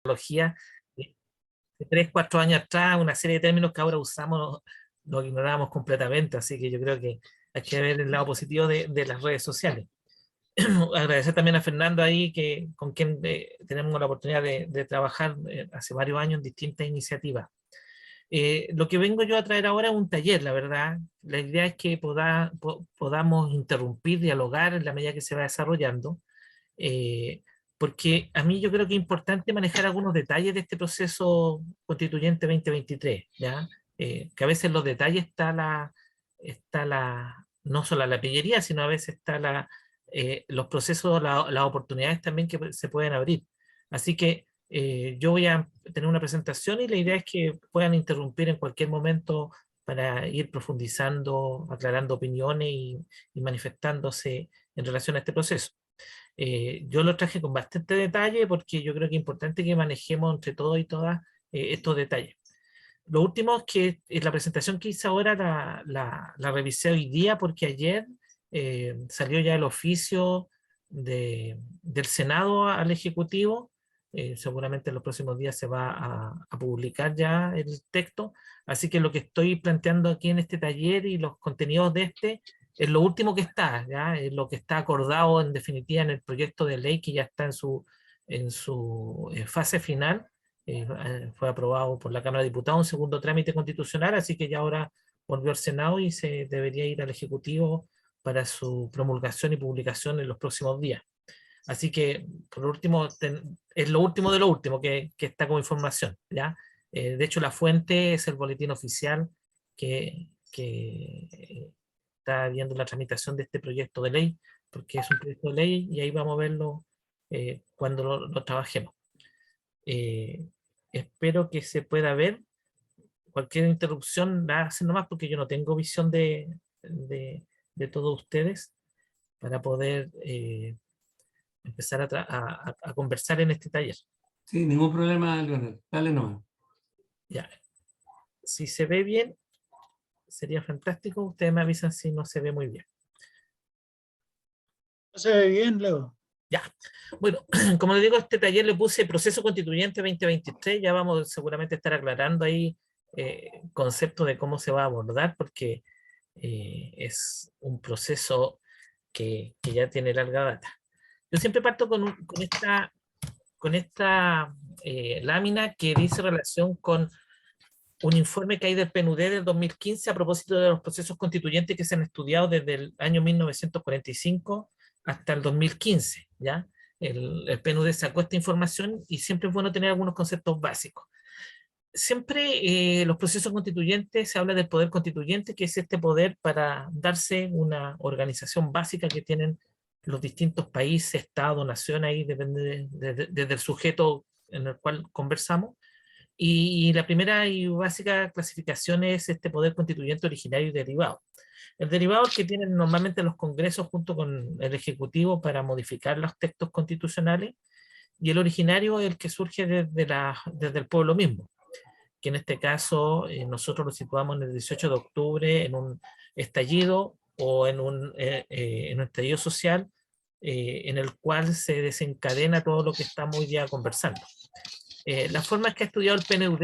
tecnología de 3, 4 años atrás, una serie de términos que ahora usamos, los ignorábamos completamente, así que yo creo que hay que ver el lado positivo de las redes sociales. Agradecer también a Fernando ahí, con quien tenemos la oportunidad de trabajar hace varios años en distintas iniciativas. Lo que vengo yo a traer ahora es un taller, la verdad. La idea es que podamos interrumpir, dialogar en la medida que se va desarrollando, eh, porque a mí yo creo que es importante manejar algunos detalles de este proceso constituyente 2023, ¿ya? Que a veces los detalles no solo la pillería, sino a veces los procesos, las oportunidades también que se pueden abrir. Así que yo voy a tener una presentación y la idea es que puedan interrumpir en cualquier momento para ir profundizando, aclarando opiniones y manifestándose en relación a este proceso. Yo lo traje con bastante detalle porque yo creo que es importante que manejemos entre todos y todas estos detalles. Lo último es que la presentación que hice ahora la revisé hoy día porque ayer salió ya el oficio del Senado al Ejecutivo. Seguramente en los próximos días se va a publicar ya el texto. Así que lo que estoy planteando aquí en este taller y los contenidos de este es lo último que está, ¿ya? Es lo que está acordado en definitiva en el proyecto de ley que ya está en su fase final. Fue aprobado por la Cámara de Diputados, un segundo trámite constitucional, así que ya ahora volvió al Senado y se debería ir al Ejecutivo para su promulgación y publicación en los próximos días. Así que, por último, es lo último de lo último que está como información, ¿ya? De hecho, la fuente es el boletín oficial que está viendo la tramitación de este proyecto de ley, porque es un proyecto de ley y ahí vamos a verlo cuando lo trabajemos. Eh, Espero que se pueda ver. Cualquier interrupción la hacen nomás porque yo no tengo visión de todos ustedes para poder empezar a conversar en este taller. Sí, ningún problema, Leonel. Dale nomás. Ya. Si se ve bien, sería fantástico. Ustedes me avisan si no se ve muy bien. ¿No se ve bien, Leo? Ya. Bueno, como les digo, este taller le puse Proceso Constituyente 2023. Ya vamos seguramente a estar aclarando ahí conceptos de cómo se va a abordar, porque es un proceso que ya tiene larga data. Yo siempre parto con esta lámina que dice relación con un informe que hay del PNUD del 2015 a propósito de los procesos constituyentes que se han estudiado desde el año 1945 hasta el 2015, ¿ya? El PNUD sacó esta información y siempre es bueno tener algunos conceptos básicos. Siempre los procesos constituyentes se habla del poder constituyente, que es este poder para darse una organización básica que tienen los distintos países, estados, naciones, ahí depende desde el sujeto en el cual conversamos. Y la primera y básica clasificación es este poder constituyente originario y derivado. El derivado es que tienen normalmente los congresos junto con el Ejecutivo para modificar los textos constitucionales, y el originario es el que surge desde el pueblo mismo, que en este caso nosotros lo situamos en el 18 de octubre en un estallido o en un estallido social en el cual se desencadena todo lo que estamos hoy día conversando. Las formas que ha estudiado el PNUD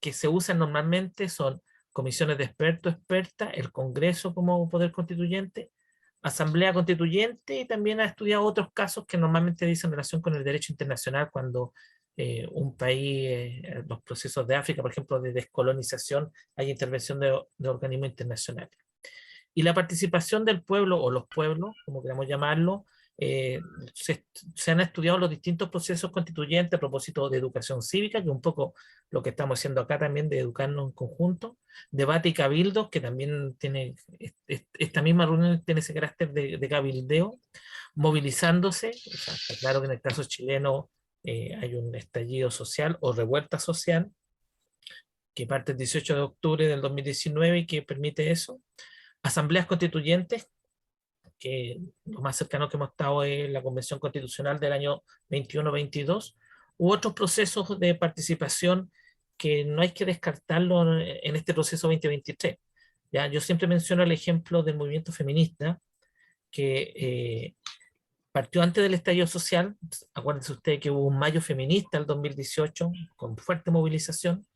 que se usan normalmente son comisiones de expertos, expertas, el Congreso como poder constituyente, Asamblea Constituyente, y también ha estudiado otros casos que normalmente dicen relación con el derecho internacional cuando un país, los procesos de África, por ejemplo, de descolonización, hay intervención de organismos internacionales. Y la participación del pueblo o los pueblos, como queramos llamarlo, eh, se han estudiado los distintos procesos constituyentes a propósito de educación cívica, que es un poco lo que estamos haciendo acá también, de educarnos en conjunto, debate y cabildos, que también tiene, esta misma reunión tiene ese carácter de cabildeo, movilizándose. O sea, está claro que en el caso chileno hay un estallido social o revuelta social que parte el 18 de octubre del 2019 y que permite eso. Asambleas constituyentes, que lo más cercano que hemos estado es la Convención Constitucional del año 21-22, u otros procesos de participación que no hay que descartarlo en este proceso 2023. ¿Ya? Yo siempre menciono el ejemplo del movimiento feminista, que partió antes del estallido social. Acuérdense ustedes que hubo un mayo feminista el 2018 con fuerte movilización.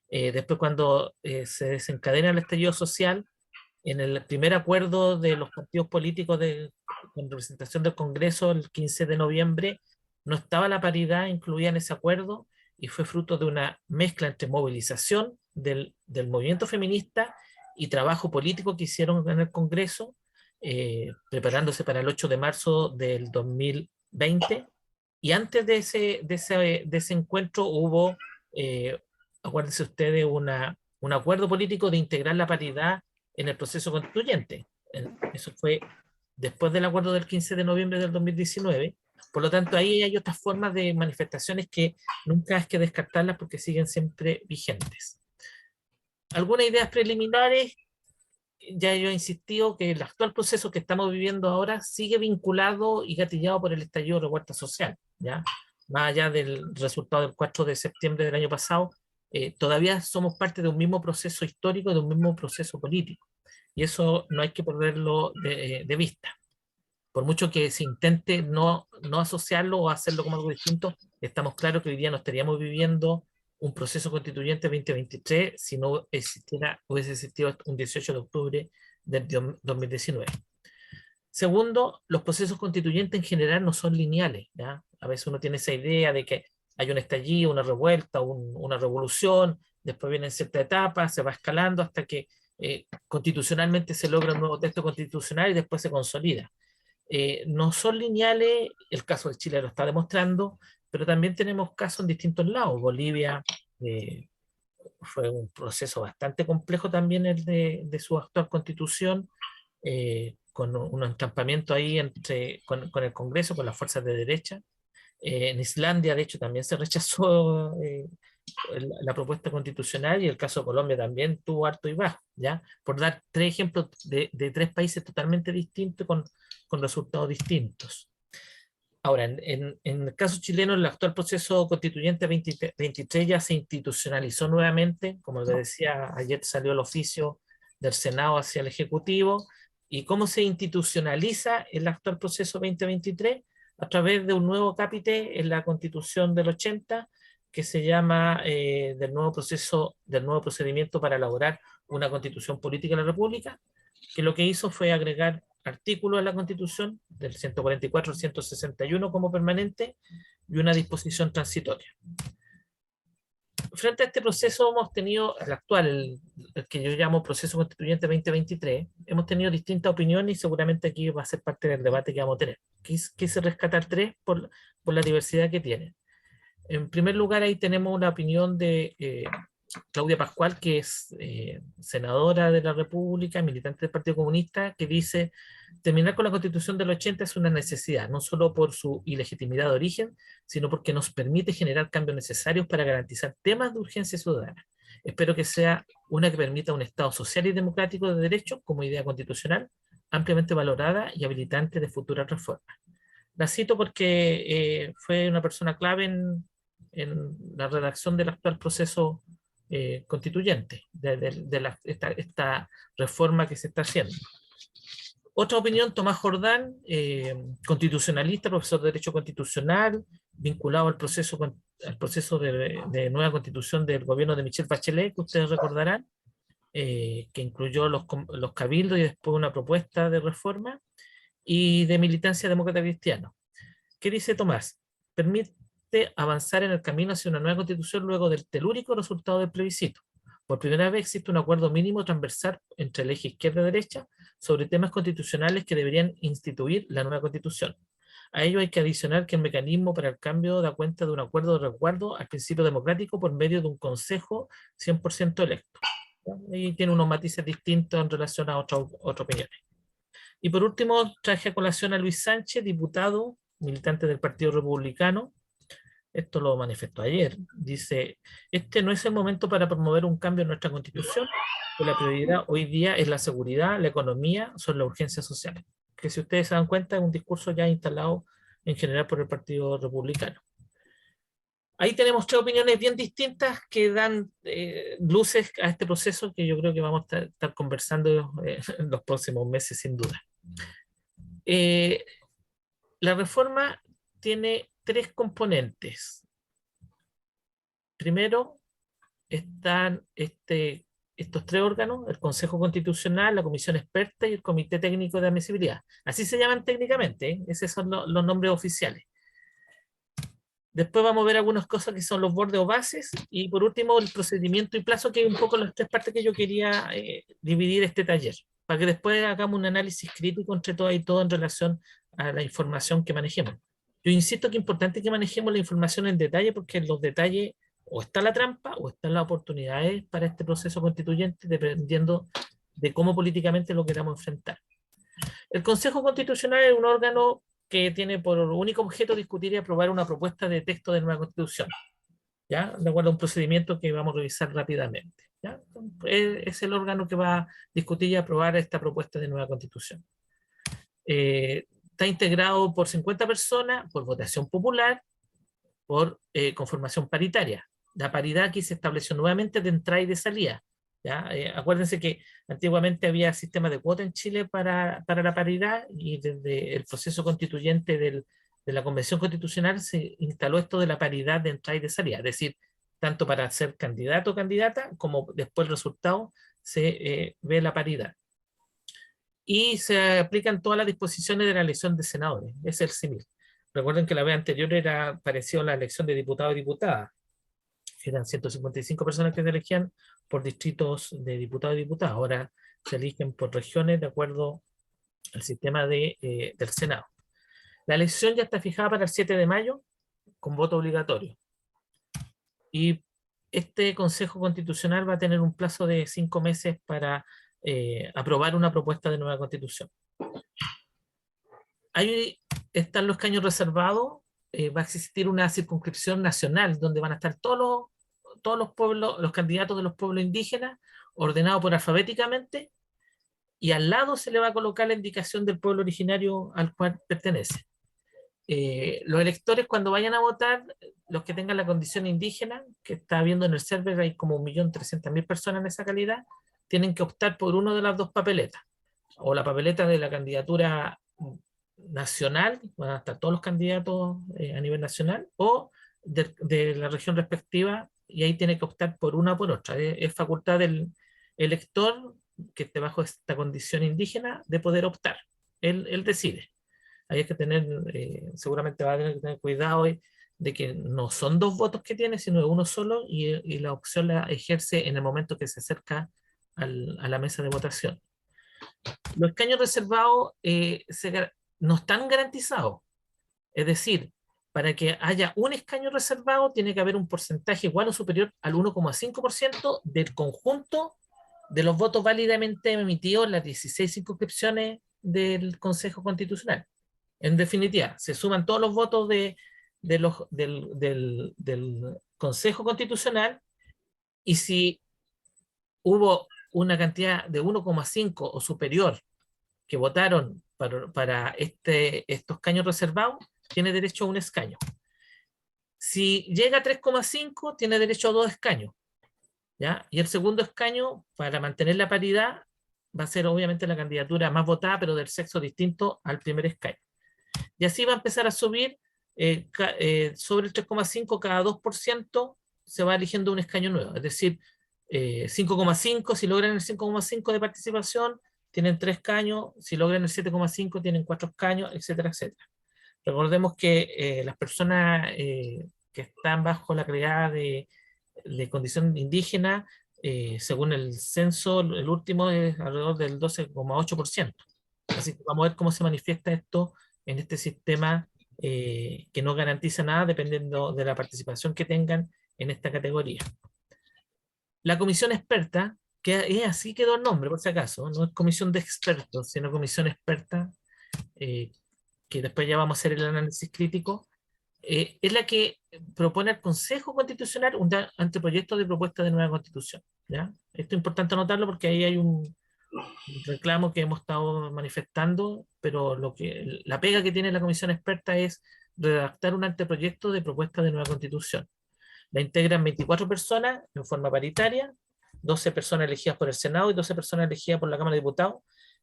Después cuando se desencadena el estallido social, en el primer acuerdo de los partidos políticos con representación del Congreso el 15 de noviembre, no estaba la paridad incluida en ese acuerdo y fue fruto de una mezcla entre movilización del movimiento feminista y trabajo político que hicieron en el Congreso, preparándose para el 8 de marzo del 2020. Y antes de ese encuentro hubo, acuérdense ustedes, un acuerdo político de integrar la paridad en el proceso constituyente. Eso fue después del acuerdo del 15 de noviembre del 2019. Por lo tanto, ahí hay otras formas de manifestaciones que nunca hay que descartarlas porque siguen siempre vigentes. Algunas ideas preliminares, ya yo he insistido que el actual proceso que estamos viviendo ahora sigue vinculado y gatillado por el estallido de revuelta social, ¿ya? Más allá del resultado del 4 de septiembre del año pasado, todavía somos parte de un mismo proceso histórico, de un mismo proceso político. Y eso no hay que perderlo de vista. Por mucho que se intente no asociarlo o hacerlo como algo distinto, estamos claros que hoy día no estaríamos viviendo un proceso constituyente 2023 si no hubiese existido un 18 de octubre del 2019. Segundo, los procesos constituyentes en general no son lineales, ¿ya? A veces uno tiene esa idea de que hay un estallido, una revuelta, una revolución, después vienen ciertas etapas, se va escalando hasta que constitucionalmente se logra un nuevo texto constitucional y después se consolida. No son lineales, el caso de Chile lo está demostrando, pero también tenemos casos en distintos lados. Bolivia fue un proceso bastante complejo también el de su actual constitución, con un entrampamiento ahí con el Congreso, con las fuerzas de derecha. En Islandia, de hecho, también se rechazó la propuesta constitucional y el caso de Colombia también tuvo harto y bajo, ¿ya? Por dar tres ejemplos de tres países totalmente distintos con resultados distintos. Ahora, en el caso chileno, el actual proceso constituyente 2023 ya se institucionalizó nuevamente. Como les decía, ayer salió el oficio del Senado hacia el Ejecutivo. ¿Y cómo se institucionaliza el actual proceso 2023? A través de un nuevo cápite en la Constitución del 80, que se llama del nuevo procedimiento para elaborar una constitución política de la República, que lo que hizo fue agregar artículos a la Constitución, del 144 al 161 como permanente, y una disposición transitoria. Frente a este proceso hemos tenido, el actual, el que yo llamo proceso constituyente 2023, hemos tenido distintas opiniones y seguramente aquí va a ser parte del debate que vamos a tener. Quise rescatar tres por la diversidad que tienen. En primer lugar, ahí tenemos una opinión de Claudia Pascual, que es senadora de la República, militante del Partido Comunista, que dice: terminar con la Constitución del 80 es una necesidad, no solo por su ilegitimidad de origen, sino porque nos permite generar cambios necesarios para garantizar temas de urgencia ciudadana. Espero que sea una que permita un Estado social y democrático de derecho como idea constitucional, ampliamente valorada y habilitante de futuras reformas. La cito porque fue una persona clave en la redacción del actual proceso constituyente, de esta reforma que se está haciendo. Otra opinión, Tomás Jordán, constitucionalista, profesor de Derecho Constitucional, vinculado al proceso de nueva constitución del gobierno de Michelle Bachelet, que ustedes recordarán, que incluyó los cabildos y después una propuesta de reforma, y de militancia demócrata cristiana. ¿Qué dice Tomás? Permite avanzar en el camino hacia una nueva constitución luego del telúrico resultado del plebiscito. Por primera vez existe un acuerdo mínimo transversal entre el eje izquierda y derecha sobre temas constitucionales que deberían instituir la nueva constitución. A ello hay que adicionar que el mecanismo para el cambio da cuenta de un acuerdo de resguardo al principio democrático por medio de un consejo 100% electo. Y tiene unos matices distintos en relación a otras opiniones. Y por último, traje a colación a Luis Sánchez, diputado, militante del Partido Republicano. Esto lo manifestó ayer. Dice: este no es el momento para promover un cambio en nuestra Constitución, pues la prioridad hoy día es la seguridad, la economía, son las urgencias sociales. Que si ustedes se dan cuenta es un discurso ya instalado en general por el Partido Republicano. Ahí tenemos tres opiniones bien distintas que dan luces a este proceso que yo creo que vamos a estar conversando en los próximos meses sin duda. La reforma tiene tres componentes. Primero, están estos tres órganos: el Consejo Constitucional, la Comisión Experta y el Comité Técnico de Admisibilidad. Así se llaman técnicamente, ¿eh? Esos son los nombres oficiales. Después vamos a ver algunas cosas que son los bordes o bases, y por último el procedimiento y plazo, que es un poco las tres partes que yo quería dividir este taller, para que después hagamos un análisis crítico entre todo y todo en relación a la información que manejemos. Yo insisto que es importante que manejemos la información en detalle, porque en los detalles o está la trampa o están las oportunidades para este proceso constituyente, dependiendo de cómo políticamente lo queramos enfrentar. El Consejo Constitucional es un órgano que tiene por único objeto discutir y aprobar una propuesta de texto de nueva Constitución, ¿ya? De acuerdo a un procedimiento que vamos a revisar rápidamente, ¿ya? Es el órgano que va a discutir y aprobar esta propuesta de nueva Constitución. Está integrado por 50 personas, por votación popular, por conformación paritaria. La paridad aquí se estableció nuevamente de entrada y de salida, ¿ya? Acuérdense que antiguamente había sistema de cuota en Chile para la paridad, y desde el proceso constituyente de la Convención Constitucional se instaló esto de la paridad de entrada y de salida, es decir, tanto para ser candidato o candidata como después el resultado se ve la paridad. Y se aplican todas las disposiciones de la elección de senadores, es el símil. Recuerden que la vez anterior era parecido a la elección de diputados y diputadas. Eran 155 personas que se elegían por distritos de diputados y diputadas. Ahora se eligen por regiones de acuerdo al sistema del Senado. La elección ya está fijada para el 7 de mayo con voto obligatorio. Y este Consejo Constitucional va a tener un plazo de 5 meses para aprobar una propuesta de nueva Constitución. Ahí están los escaños reservados. Va a existir una circunscripción nacional donde van a estar todos los pueblos, los candidatos de los pueblos indígenas, ordenados por alfabéticamente, y al lado se le va a colocar la indicación del pueblo originario al cual pertenece. Los electores, cuando vayan a votar, los que tengan la condición indígena, que está viendo en el server, hay como 1.300.000 personas en esa calidad, tienen que optar por una de las dos papeletas, o la papeleta de la candidatura nacional, van a estar todos los candidatos a nivel nacional, o de la región respectiva, y ahí tiene que optar por una o por otra. Es facultad del elector que esté bajo esta condición indígena de poder optar. Él decide. Ahí hay que tener, seguramente va a tener que tener cuidado de que no son dos votos que tiene, sino uno solo, y la opción la ejerce en el momento que se acerca a la mesa de votación. Los escaños reservados no están garantizados. Es decir, para que haya un escaño reservado tiene que haber un porcentaje igual o superior al 1,5% del conjunto de los votos válidamente emitidos en las 16 circunscripciones del Consejo Constitucional. En definitiva, se suman todos los votos del Consejo Constitucional, y si hubo una cantidad de 1,5 o superior que votaron para estos escaños reservados, tiene derecho a un escaño. Si llega a 3,5, tiene derecho a 2 escaños, ¿ya? Y el segundo escaño, para mantener la paridad, va a ser obviamente la candidatura más votada, pero del sexo distinto al primer escaño. Y así va a empezar a subir sobre el 3,5, cada 2% se va eligiendo un escaño nuevo. Es decir, 5,5, si logran el 5,5 de participación, tienen 3 escaños; si logran el 7,5, tienen 4 escaños, etcétera, etcétera. Recordemos que las personas que están bajo la calidad de condición indígena, según el censo, el último es alrededor del 12,8%. Así que vamos a ver cómo se manifiesta esto en este sistema que no garantiza nada dependiendo de la participación que tengan en esta categoría. La comisión experta, que así quedó el nombre por si acaso, no es comisión de expertos, sino comisión experta, que después ya vamos a hacer el análisis crítico, es la que propone al Consejo Constitucional un anteproyecto de propuesta de nueva Constitución, ¿ya? Esto es importante anotarlo porque ahí hay un reclamo que hemos estado manifestando, pero la pega que tiene la comisión experta es redactar un anteproyecto de propuesta de nueva Constitución. La integran 24 personas en forma paritaria, 12 personas elegidas por el Senado y 12 personas elegidas por la Cámara de Diputados.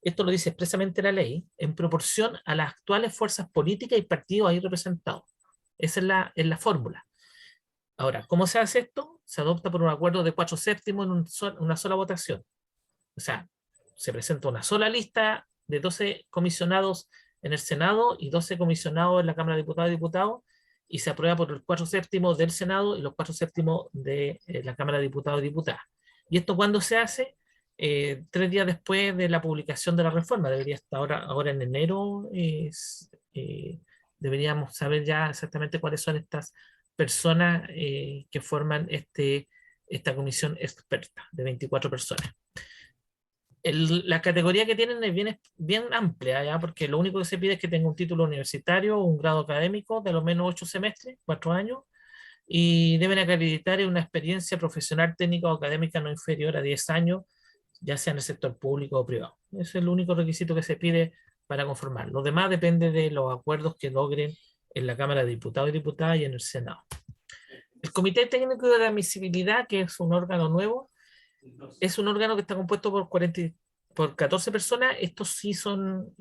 esto lo dice expresamente la ley, en proporción a las actuales fuerzas políticas y partidos ahí representados. Esa es la fórmula. Ahora, ¿cómo se hace esto? Se adopta por un acuerdo de 4/7 en una sola votación. O sea, se presenta una sola lista de 12 comisionados en el Senado y 12 comisionados en la Cámara de Diputados y Diputados, y se aprueba por el 4/7 del Senado y los 4/7 de la Cámara de Diputados y Diputadas. ¿Y esto cuándo se hace? 3 días después de la publicación de la reforma. Debería estar ahora en enero. Deberíamos saber ya exactamente cuáles son estas personas que forman esta comisión experta de 24 personas. La categoría que tienen es bien amplia, ¿ya? Porque lo único que se pide es que tenga un título universitario o un grado académico de al menos 8 semestres, 4 años, y deben acreditar una experiencia profesional, técnica o académica no inferior a 10 años, ya sea en el sector público o privado. Ese es el único requisito que se pide para conformar. Lo demás depende de los acuerdos que logren en la Cámara de Diputados y Diputadas y en el Senado. El Comité Técnico de Admisibilidad, que es un órgano nuevo, es un órgano que está compuesto por 14 personas. Estos sí son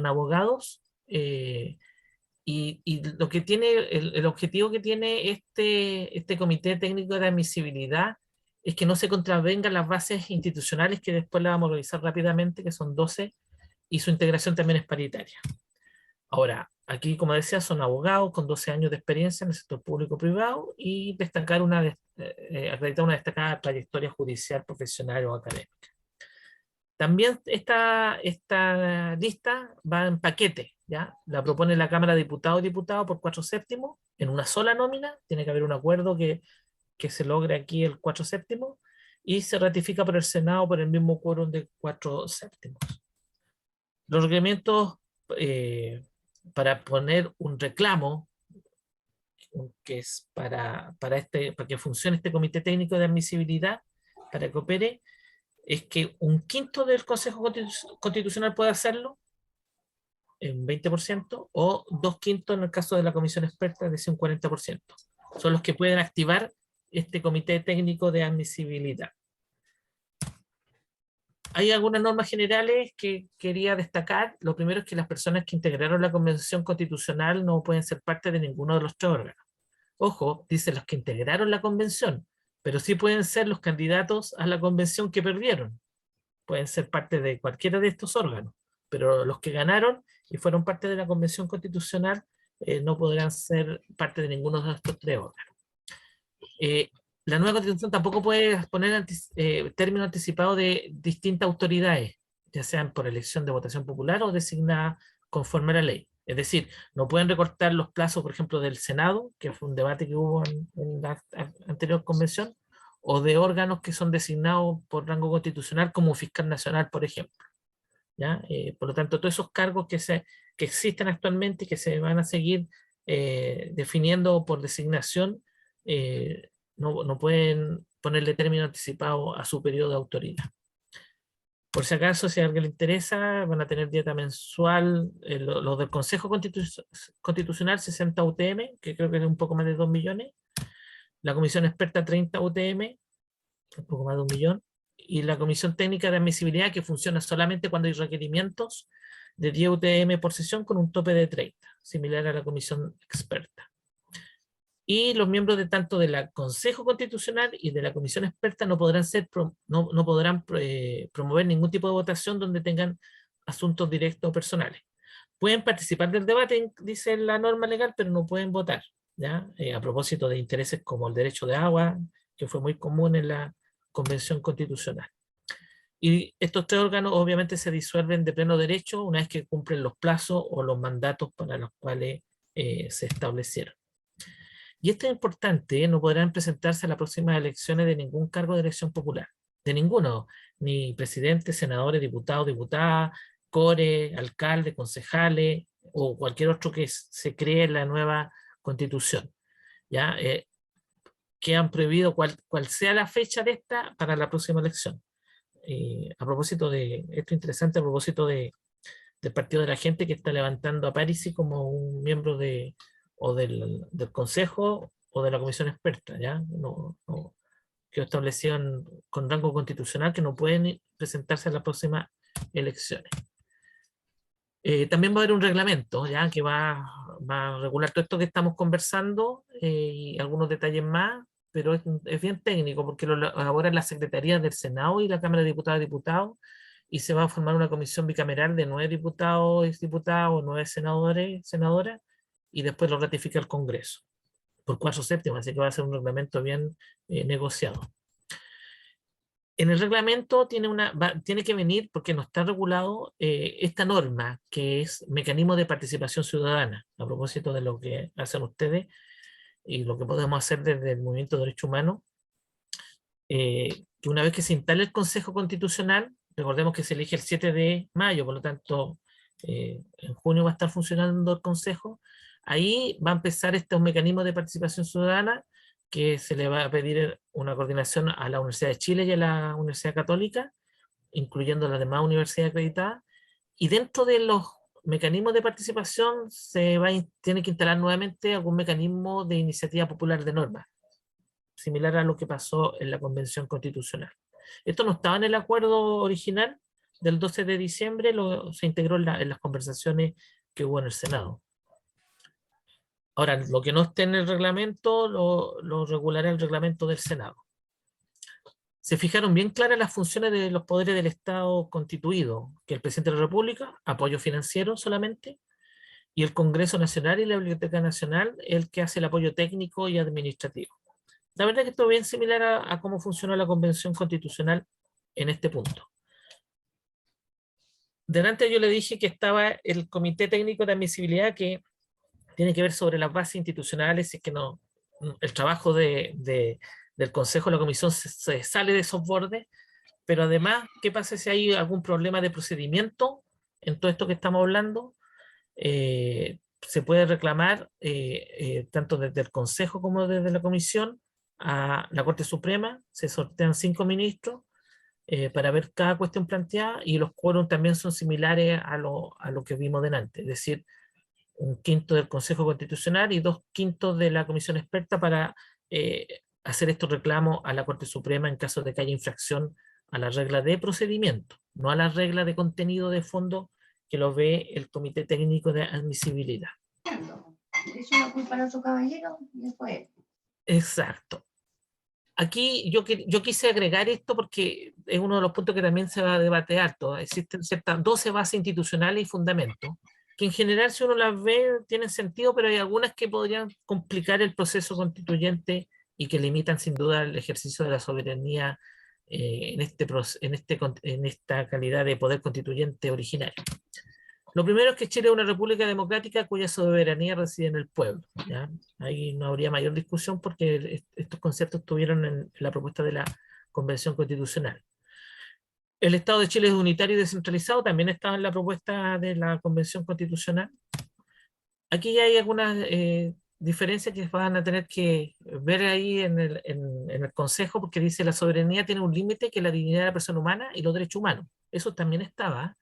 abogados, y lo que tiene, el objetivo que tiene este Comité Técnico de Admisibilidad es que no se contravengan las bases institucionales, que después las vamos a revisar rápidamente, que son 12, y su integración también es paritaria. Ahora, aquí, como decía, son abogados con 12 años de experiencia en el sector público-privado y acreditar una destacada trayectoria judicial, profesional o académica. También esta lista va en paquete, ¿ya? La propone la Cámara de Diputados y Diputados por 4/7 en una sola nómina. Tiene que haber un acuerdo que se logre aquí el 4/7 y se ratifica por el Senado por el mismo quórum de 4/7. Los requerimientos para poner un reclamo, que es para que funcione este Comité Técnico de Admisibilidad, para que opere, es que un quinto del Consejo Constitucional puede hacerlo, en 20%, o 2/5 en el caso de la comisión experta, es decir, un 40%. Son los que pueden activar este Comité Técnico de Admisibilidad. Hay algunas normas generales que quería destacar. Lo primero es que las personas que integraron la Convención Constitucional no pueden ser parte de ninguno de los 3 órganos. Ojo, dice los que integraron la Convención, pero sí pueden ser los candidatos a la Convención que perdieron. Pueden ser parte de cualquiera de estos órganos, pero los que ganaron y fueron parte de la Convención Constitucional no podrán ser parte de ninguno de estos 3 órganos. La nueva Constitución tampoco puede poner término anticipado de distintas autoridades, ya sean por elección de votación popular o designadas conforme a la ley. Es decir, no pueden recortar los plazos, por ejemplo, del Senado, que fue un debate que hubo en la anterior convención, o de órganos que son designados por rango constitucional, como fiscal nacional, por ejemplo. ¿Ya? Por lo tanto, todos esos cargos que existen actualmente y que se van a seguir definiendo por designación, no pueden ponerle término anticipado a su periodo de autoridad. Por si acaso, si a alguien le interesa, van a tener dieta mensual, los del Consejo Constitucional, 60 UTM, que creo que es un poco más de 2 millones. La Comisión Experta, 30 UTM, un poco más de 1 millón. Y la Comisión Técnica de Admisibilidad, que funciona solamente cuando hay requerimientos, de 10 UTM por sesión con un tope de 30, similar a la Comisión Experta. Y los miembros de tanto del Consejo Constitucional y de la Comisión Experta no podrán promover ningún tipo de votación donde tengan asuntos directos o personales. Pueden participar del debate, dice la norma legal, pero no pueden votar, ¿ya? A propósito de intereses como el derecho de agua, que fue muy común en la Convención Constitucional. Y estos 3 órganos obviamente se disuelven de pleno derecho una vez que cumplen los plazos o los mandatos para los cuales se establecieron. Y esto es importante, no podrán presentarse a las próximas elecciones de ningún cargo de elección popular, de ninguno, ni presidentes, senadores, diputados, diputadas, core, alcaldes, concejales, o cualquier otro que se cree en la nueva constitución. ¿Ya? Quedan prohibidos cual sea la fecha de esta para la próxima elección. A propósito de esto interesante, a propósito del Partido de la Gente, que está levantando a Parisi como un miembro del Consejo o de la Comisión Experta, ¿ya? Que establecido con rango constitucional, que no pueden presentarse a las próximas elecciones. También va a haber un reglamento, ¿ya? Que va a regular todo esto que estamos conversando y algunos detalles más, pero es bien técnico porque lo elaboran las secretarías del Senado y la Cámara de Diputados y Diputados, y se va a formar una comisión bicameral de 9 diputados y diputados, 9 senadores, senadoras, y después lo ratifica el Congreso por 4/7, así que va a ser un reglamento bien negociado. En el reglamento tiene que venir, porque no está regulado, esta norma, que es mecanismo de participación ciudadana, a propósito de lo que hacen ustedes y lo que podemos hacer desde el Movimiento de Derechos Humanos, que una vez que se instale el Consejo Constitucional, recordemos que se elige el 7 de mayo, por lo tanto, en junio va a estar funcionando el Consejo, ahí va a empezar estos mecanismos de participación ciudadana, que se le va a pedir una coordinación a la Universidad de Chile y a la Universidad Católica, incluyendo las demás universidades acreditadas, y dentro de los mecanismos de participación tiene que instalar nuevamente algún mecanismo de iniciativa popular de normas, similar a lo que pasó en la Convención Constitucional. Esto no estaba en el acuerdo original del 12 de diciembre, se integró en las conversaciones que hubo en el Senado. Ahora, lo que no esté en el reglamento, lo regulará el reglamento del Senado. Se fijaron bien claras las funciones de los poderes del Estado constituido, que el presidente de la República, apoyo financiero solamente, y el Congreso Nacional y la Biblioteca Nacional, el que hace el apoyo técnico y administrativo. La verdad es que esto es bien similar a cómo funcionó la Convención Constitucional en este punto. Delante yo le dije que estaba el Comité Técnico de Admisibilidad, que tiene que ver sobre las bases institucionales, y es que no, el trabajo del Consejo, la Comisión se sale de esos bordes, pero además, ¿qué pasa si hay algún problema de procedimiento en todo esto que estamos hablando? Se puede reclamar tanto desde el Consejo como desde la Comisión a la Corte Suprema, se sortean 5 ministros para ver cada cuestión planteada, y los quórum también son similares a lo que vimos delante, es decir, 1/5 del Consejo Constitucional y 2/5 de la Comisión Experta para hacer estos reclamos a la Corte Suprema en caso de que haya infracción a la regla de procedimiento, no a la regla de contenido de fondo que lo ve el Comité Técnico de Admisibilidad. Es una culpa a nuestro caballero y después. Exacto. Aquí yo quise agregar esto porque es uno de los puntos que también se va a debatir harto. Existen ciertas 12 bases institucionales y fundamentos, que en general, si uno las ve, tienen sentido, pero hay algunas que podrían complicar el proceso constituyente y que limitan sin duda el ejercicio de la soberanía en esta calidad de poder constituyente originario. Lo primero es que Chile es una república democrática cuya soberanía reside en el pueblo, ¿ya? Ahí no habría mayor discusión porque estos conceptos estuvieron en la propuesta de la Convención Constitucional. El Estado de Chile es unitario y descentralizado, también estaba en la propuesta de la Convención Constitucional. Aquí ya hay algunas diferencias que van a tener que ver ahí en el Consejo, porque dice la soberanía tiene un límite, que es la dignidad de la persona humana y los derechos humanos. Eso también estaba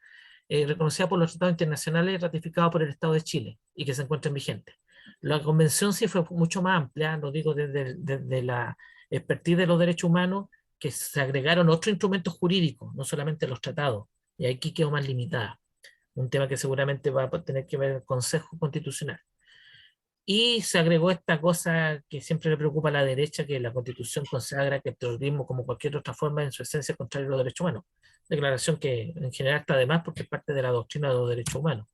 reconocida por los tratados internacionales ratificados por el Estado de Chile y que se encuentran vigentes. La convención sí fue mucho más amplia, lo digo desde la expertise de los derechos humanos, que se agregaron otros instrumentos jurídicos, no solamente los tratados, y aquí quedó más limitada. Un tema que seguramente va a tener que ver el Consejo Constitucional. Y se agregó esta cosa que siempre le preocupa a la derecha, que la Constitución consagra que el terrorismo, como cualquier otra forma, en su esencia es contrario a los derechos humanos. Declaración que en general está de más porque es parte de la doctrina de los derechos humanos.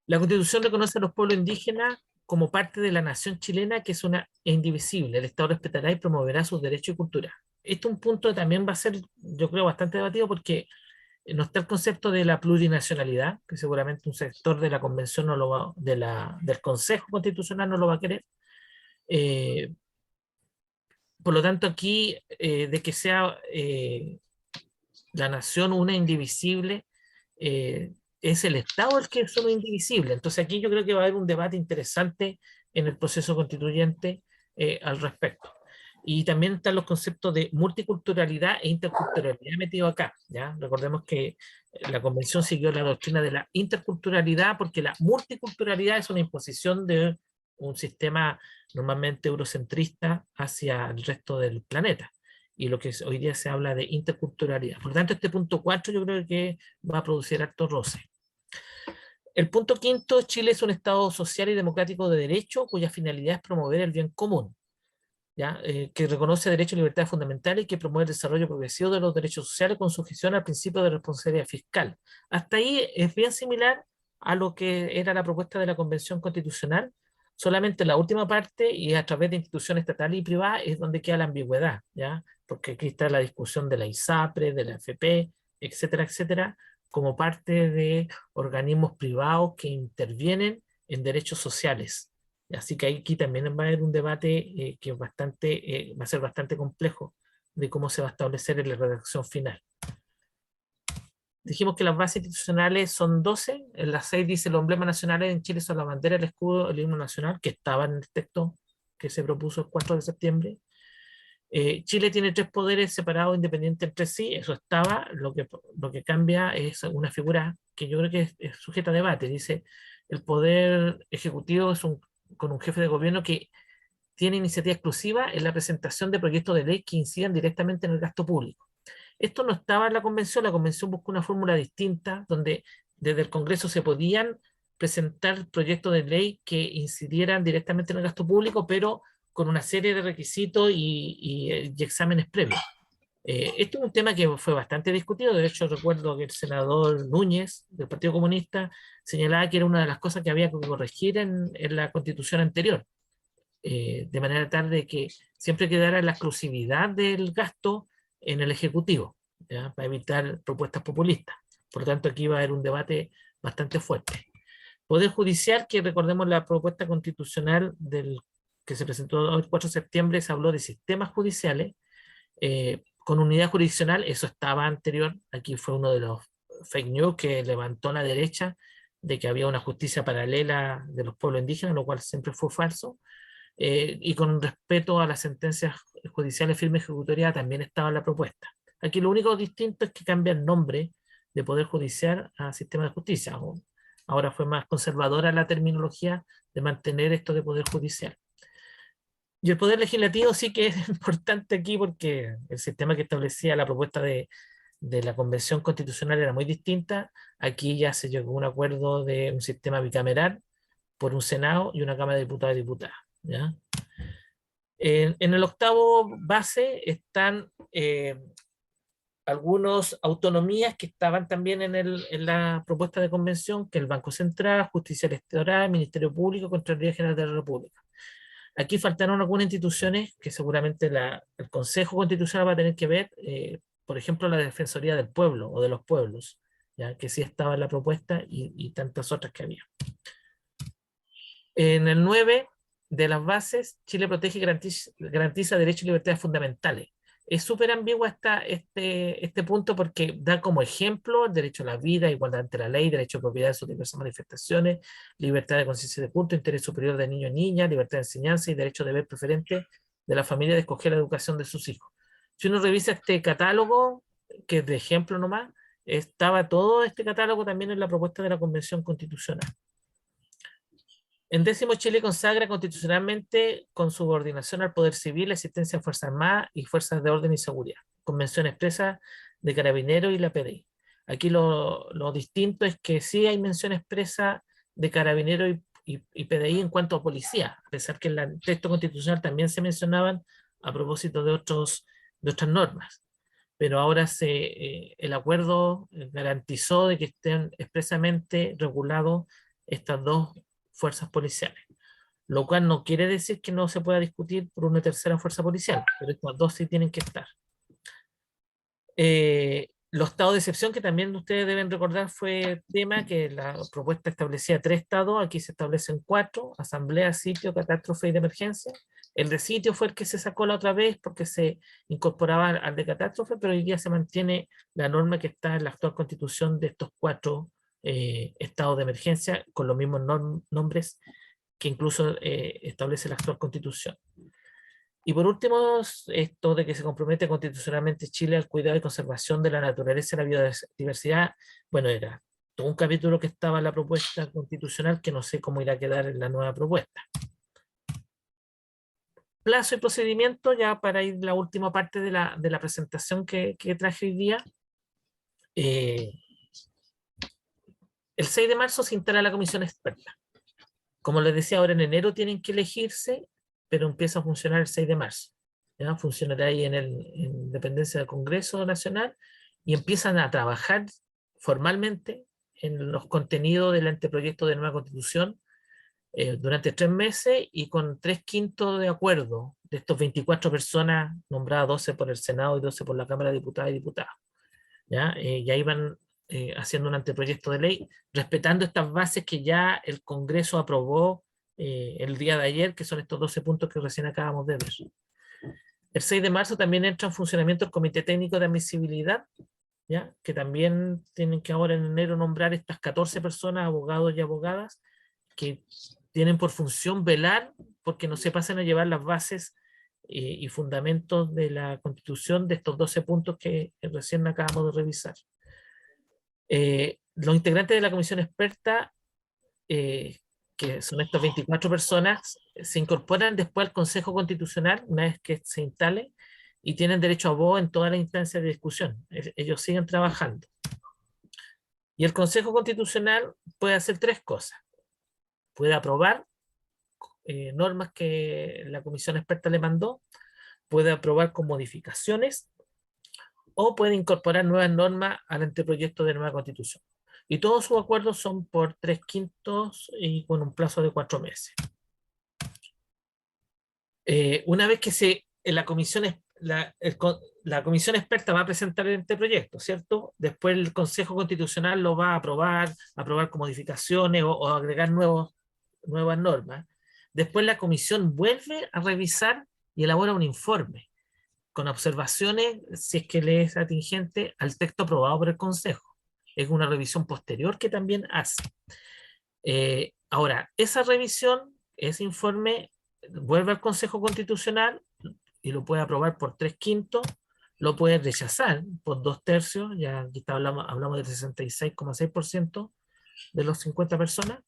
La Constitución reconoce a los pueblos indígenas como parte de la nación chilena, que es indivisible. El Estado respetará y promoverá sus derechos y cultura. Este es un punto que también va a ser, yo creo, bastante debatido, porque no está el concepto de la plurinacionalidad, que seguramente un sector de la Convención no lo va, del Consejo Constitucional no lo va a querer. Por lo tanto, aquí, de que sea la nación una indivisible, es el Estado el que es uno indivisible. Entonces aquí yo creo que va a haber un debate interesante en el proceso constituyente al respecto. Y también están los conceptos de multiculturalidad e interculturalidad metidos acá, ¿ya? Recordemos que la Convención siguió la doctrina de la interculturalidad, porque la multiculturalidad es una imposición de un sistema normalmente eurocentrista hacia el resto del planeta. y lo que hoy día se habla de interculturalidad. Por lo tanto, este punto 4 yo creo que va a producir harto roce. El punto 5, Chile es un Estado social y democrático de derecho cuya finalidad es promover el bien común, ¿ya? Que reconoce derechos y libertades fundamentales y que promueve el desarrollo progresivo de los derechos sociales con sujeción al principio de responsabilidad fiscal. Hasta ahí es bien similar a lo que era la propuesta de la Convención Constitucional, solamente la última parte y a través de instituciones estatales y privadas es donde queda la ambigüedad, ¿ya? Porque aquí está la discusión de la ISAPRE, de la AFP, etcétera, etcétera, como parte de organismos privados que intervienen en derechos sociales. Así que aquí también va a haber un debate que va a ser bastante complejo de cómo se va a establecer en la redacción final. Dijimos que las bases institucionales son 12, en las 6 dice los emblemas nacionales en Chile son la bandera, el escudo, el himno nacional, que estaba en el texto que se propuso el 4 de septiembre. Chile tiene 3 poderes separados, independientes entre sí, eso estaba, lo que cambia es una figura que yo creo que es sujeta a debate, dice, el poder ejecutivo es con un jefe de gobierno que tiene iniciativa exclusiva en la presentación de proyectos de ley que incidan directamente en el gasto público. Esto no estaba en la convención buscó una fórmula distinta, donde desde el Congreso se podían presentar proyectos de ley que incidieran directamente en el gasto público, pero con una serie de requisitos y exámenes previos. Este es un tema que fue bastante discutido. De hecho, recuerdo que el senador Núñez, del Partido Comunista, señalaba que era una de las cosas que había que corregir en la constitución anterior, de manera tal de que siempre quedara la exclusividad del gasto en el Ejecutivo, ¿ya? Para evitar propuestas populistas. Por lo tanto, aquí va a haber un debate bastante fuerte. Poder Judicial, que recordemos la propuesta constitucional que se presentó el 4 de septiembre, se habló de sistemas judiciales, con unidad jurisdiccional, eso estaba anterior, aquí fue uno de los fake news que levantó la derecha, de que había una justicia paralela de los pueblos indígenas, lo cual siempre fue falso, y con respeto a las sentencias judiciales firmes ejecutoriadas también estaba en la propuesta. Aquí lo único distinto es que cambia el nombre de Poder Judicial a Sistema de Justicia. Ahora fue más conservadora la terminología de mantener esto de Poder Judicial. Y el Poder Legislativo sí que es importante aquí porque el sistema que establecía la propuesta de la Convención Constitucional era muy distinta. Aquí ya se llegó a un acuerdo de un sistema bicameral por un Senado y una Cámara de Diputados y Diputadas, ¿ya? En el octavo base están algunas autonomías que estaban también en la propuesta de convención, que el Banco Central, Justicia Electoral, Ministerio Público, Contraloría General de la República. Aquí faltaron algunas instituciones que seguramente el Consejo Constitucional va a tener que ver, por ejemplo, la Defensoría del Pueblo o de los Pueblos, ¿ya? Que sí estaba en la propuesta y tantas otras que había. En el 9 de las bases, Chile protege y garantiza derechos y libertades fundamentales. Es súper ambigua este punto porque da como ejemplo el derecho a la vida, igualdad ante la ley, derecho a propiedad de sus diversas manifestaciones, libertad de conciencia de culto, interés superior de niños y niñas, libertad de enseñanza y derecho de deber preferente de la familia de escoger la educación de sus hijos. Si uno revisa este catálogo, que es de ejemplo nomás, estaba todo este catálogo también en la propuesta de la Convención Constitucional. En décimo, Chile consagra constitucionalmente con subordinación al poder civil la existencia de Fuerzas Armadas y Fuerzas de Orden y Seguridad. Convención expresa de Carabineros y la PDI. Aquí lo distinto es que sí hay mención expresa de Carabineros y PDI en cuanto a policía, a pesar que en el texto constitucional también se mencionaban a propósito de otras normas. Pero ahora el acuerdo garantizó de que estén expresamente regulados estas dos fuerzas policiales, lo cual no quiere decir que no se pueda discutir por una tercera fuerza policial, pero estas dos sí tienen que estar. Los estados de excepción, que también ustedes deben recordar, fue tema que la propuesta establecía 3 estados, aquí se establecen 4, asamblea, sitio, catástrofe y de emergencia. El de sitio fue el que se sacó la otra vez porque se incorporaba al de catástrofe, pero hoy día se mantiene la norma que está en la actual constitución de estos 4 estados de emergencia con los mismos nombres que incluso establece la actual constitución. Y por último, esto de que se compromete constitucionalmente Chile al cuidado y conservación de la naturaleza y la biodiversidad, bueno, era todo un capítulo que estaba en la propuesta constitucional que no sé cómo irá a quedar en la nueva propuesta. plazo y procedimiento, ya para ir la última parte de la presentación que traje hoy día. El 6 de marzo se instala la comisión experta. Como les decía, ahora en enero tienen que elegirse, pero empieza a funcionar el 6 de marzo. ¿Ya? Funcionará ahí en dependencia del Congreso Nacional y empiezan a trabajar formalmente en los contenidos del anteproyecto de nueva Constitución durante 3 meses y con 3/5 de acuerdo de estos 24 personas nombradas, 12 por el Senado y 12 por la Cámara de Diputadas y Diputados. ¿Ya? Y ahí van haciendo un anteproyecto de ley, respetando estas bases que ya el Congreso aprobó el día de ayer, que son estos 12 puntos que recién acabamos de ver. El 6 de marzo también entra en funcionamiento el Comité Técnico de Admisibilidad, ¿ya? Que también tienen que ahora en enero nombrar estas 14 personas, abogados y abogadas, que tienen por función velar porque no se pasen a llevar las bases y fundamentos de la Constitución de estos 12 puntos que recién acabamos de revisar. Los integrantes de la comisión experta, que son estas 24 personas, se incorporan después al Consejo Constitucional una vez que se instale y tienen derecho a voz en todas las instancias de discusión. Ellos siguen trabajando. Y el Consejo Constitucional puede hacer 3 cosas. Puede aprobar normas que la comisión experta le mandó, puede aprobar con modificaciones o puede incorporar nuevas normas al anteproyecto de nueva Constitución. Y todos sus acuerdos son por 3/5 y con un plazo de 4 meses. Una vez que la comisión experta va a presentar el anteproyecto, ¿cierto? Después el Consejo Constitucional lo va a aprobar con modificaciones o agregar nuevas normas. Después la comisión vuelve a revisar y elabora un informe con observaciones, si es que le es atingente, al texto aprobado por el Consejo. Es una revisión posterior que también hace. Ahora, esa revisión, ese informe, vuelve al Consejo Constitucional y lo puede aprobar por 3/5, lo puede rechazar por 2/3, ya aquí hablamos del 66,6% de los 50 personas,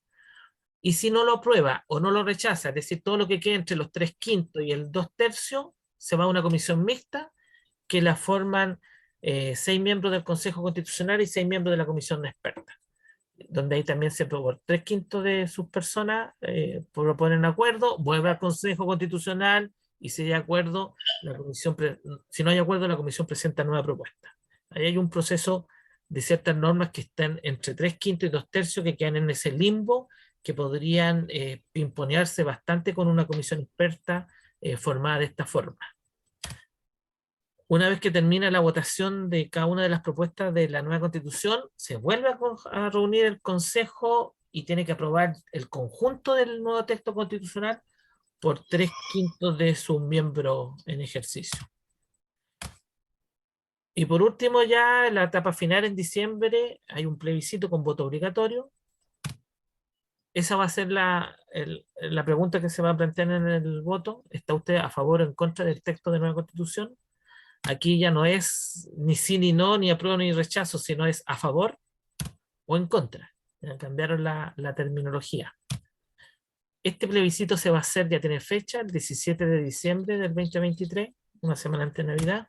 y si no lo aprueba o no lo rechaza, es decir, todo lo que quede entre los 3/5 y el 2/3, se va a una comisión mixta que la forman 6 miembros del Consejo Constitucional y 6 miembros de la comisión experta, donde ahí también se por 3/5 de sus personas proponen acuerdo, vuelve al Consejo Constitucional y si hay acuerdo, si no hay acuerdo, la comisión presenta nueva propuesta. Ahí hay un proceso de ciertas normas que están entre 3/5 y 2/3 que quedan en ese limbo que podrían pimponearse bastante con una comisión experta formada de esta forma. Una vez que termina la votación de cada una de las propuestas de la nueva Constitución, se vuelve a reunir el Consejo y tiene que aprobar el conjunto del nuevo texto constitucional por 3/5 de sus miembros en ejercicio. Y por último, ya en la etapa final en diciembre, hay un plebiscito con voto obligatorio. Esa va a ser la pregunta que se va a plantear en el voto. ¿Está usted a favor o en contra del texto de nueva Constitución? Aquí ya no es ni sí ni no, ni apruebo ni rechazo, sino es a favor o en contra. Ya cambiaron la terminología. Este plebiscito se va a hacer, ya tiene fecha, el 17 de diciembre del 2023, una semana antes de Navidad.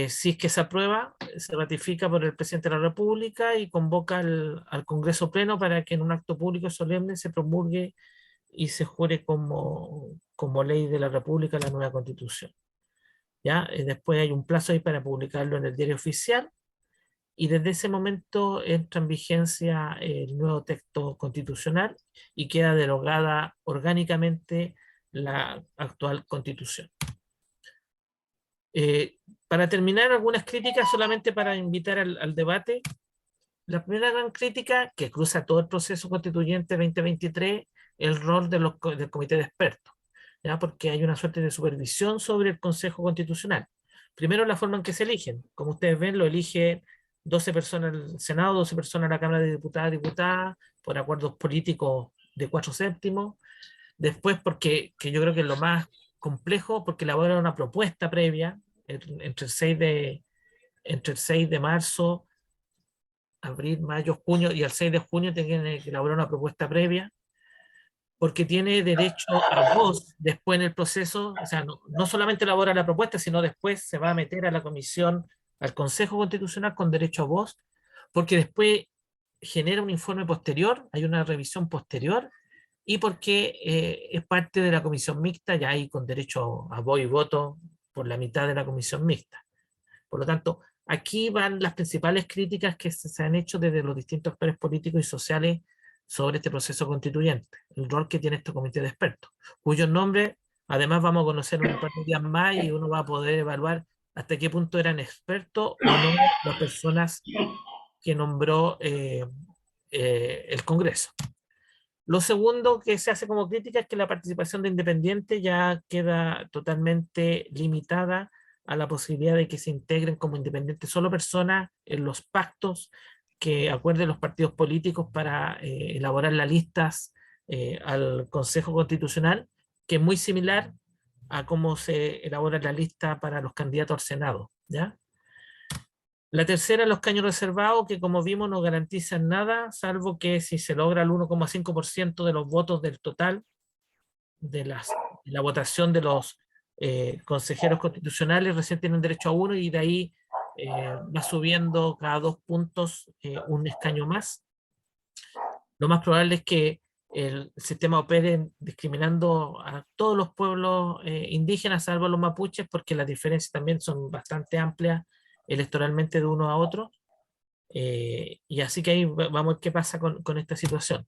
Si es que se aprueba, se ratifica por el presidente de la República y convoca al Congreso Pleno para que en un acto público solemne se promulgue y se jure como ley de la República la nueva Constitución. ¿Ya? Después hay un plazo ahí para publicarlo en el diario oficial y desde ese momento entra en vigencia el nuevo texto constitucional y queda derogada orgánicamente la actual Constitución. Para terminar, algunas críticas solamente para invitar al debate. La primera gran crítica que cruza todo el proceso constituyente 2023, el rol del comité de expertos, ¿ya? Porque hay una suerte de supervisión sobre el Consejo Constitucional. Primero, la forma en que se eligen. Como ustedes ven, lo elige 12 personas el Senado, 12 personas la Cámara de Diputadas, por acuerdos políticos de 4/7. Después, porque que yo creo que es lo más complejo, porque elaboran una propuesta previa entre el 6 de marzo, abril, mayo, junio, y el 6 de junio tienen que elaborar una propuesta previa. porque tiene derecho a voz después en el proceso, o sea, no solamente elabora la propuesta, sino después se va a meter a la comisión, al Consejo Constitucional con derecho a voz, porque después genera un informe posterior, hay una revisión posterior, y porque es parte de la comisión mixta, ya hay con derecho a voz y voto por la mitad de la comisión mixta. Por lo tanto, aquí van las principales críticas que se han hecho desde los distintos actores políticos y sociales sobre este proceso constituyente, el rol que tiene este comité de expertos, cuyos nombres además vamos a conocer en un par de días más y uno va a poder evaluar hasta qué punto eran expertos o no las personas que nombró el Congreso. Lo segundo que se hace como crítica es que la participación de independientes ya queda totalmente limitada a la posibilidad de que se integren como independientes solo personas en los pactos que acuerden los partidos políticos para elaborar las listas al Consejo Constitucional, que es muy similar a cómo se elabora la lista para los candidatos al Senado, ¿ya? La tercera, los escaños reservados, que como vimos no garantizan nada, salvo que si se logra el 1,5% de los votos del total de la votación de los consejeros constitucionales, recién tienen derecho a uno y de ahí va subiendo cada 2 puntos un escaño más. Lo más probable es que el sistema opere discriminando a todos los pueblos indígenas, salvo a los mapuches, porque las diferencias también son bastante amplias electoralmente de uno a otro. Y así que ahí vamos a ver qué pasa con esta situación.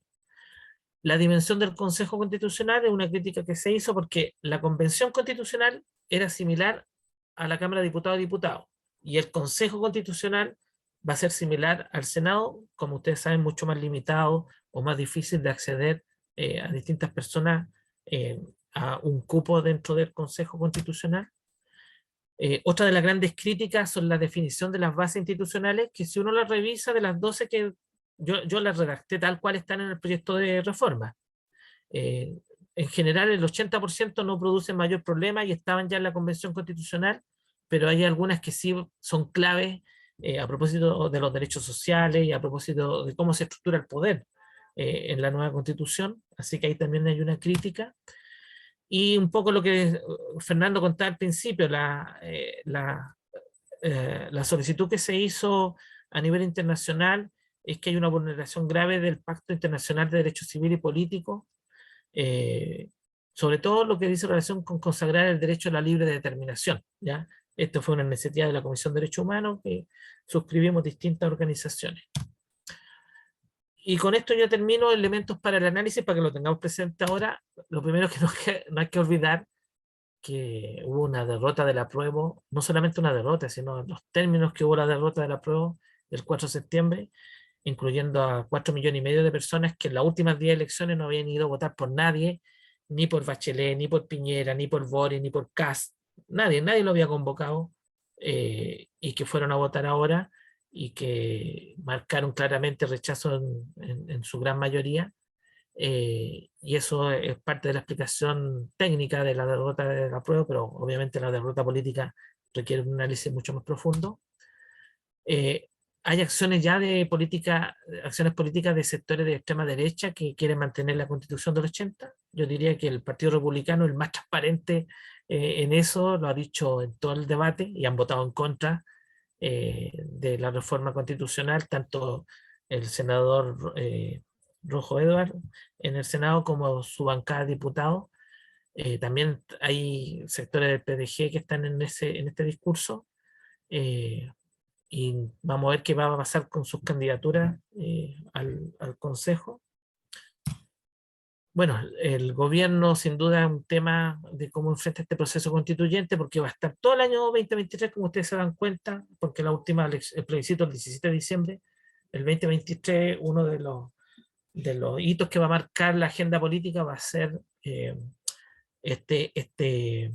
La dimensión del Consejo Constitucional es una crítica que se hizo porque la Convención Constitucional era similar a la Cámara de Diputados y Diputados, y el Consejo Constitucional va a ser similar al Senado, como ustedes saben, mucho más limitado o más difícil de acceder a distintas personas a un cupo dentro del Consejo Constitucional. Otra de las grandes críticas son la definición de las bases institucionales, que si uno las revisa de las 12 que yo las redacté tal cual están en el proyecto de reforma. En general el 80% no produce mayor problema y estaban ya en la Convención Constitucional, pero hay algunas que sí son claves a propósito de los derechos sociales y a propósito de cómo se estructura el poder en la nueva Constitución, así que ahí también hay una crítica. Y un poco lo que Fernando contaba al principio, la solicitud que se hizo a nivel internacional es que hay una vulneración grave del Pacto Internacional de Derechos Civil y Políticos, sobre todo lo que dice relación con consagrar el derecho a la libre determinación, ¿ya? Esto fue una iniciativa de la Comisión de Derechos Humanos que suscribimos distintas organizaciones. Y con esto yo termino elementos para el análisis, para que lo tengamos presente ahora. Lo primero que no hay que olvidar que hubo una derrota del apruebo, no solamente una derrota, sino en los términos que hubo la derrota del apruebo el 4 de septiembre, incluyendo a 4,5 millones de personas que en las últimas 10 elecciones no habían ido a votar por nadie, ni por Bachelet, ni por Piñera, ni por Boric, ni por Kast, nadie lo había convocado, y que fueron a votar ahora y que marcaron claramente rechazo en su gran mayoría. Y eso es parte de la explicación técnica de la derrota de la prueba, pero obviamente la derrota política requiere un análisis mucho más profundo. Hay acciones ya de política, acciones políticas de sectores de extrema derecha que quieren mantener la Constitución del 80. Yo diría que el Partido Republicano, el más transparente en eso, lo ha dicho en todo el debate y han votado en contra de la reforma constitucional, tanto el senador Rojo Edward en el Senado como su bancada de diputados. También hay sectores del PDG que están en este discurso. Y vamos a ver qué va a pasar con sus candidaturas al Consejo. Bueno, el gobierno sin duda es un tema de cómo enfrenta este proceso constituyente, porque va a estar todo el año 2023, como ustedes se dan cuenta, porque el plebiscito el 17 de diciembre, el 2023, uno de los hitos que va a marcar la agenda política va a ser este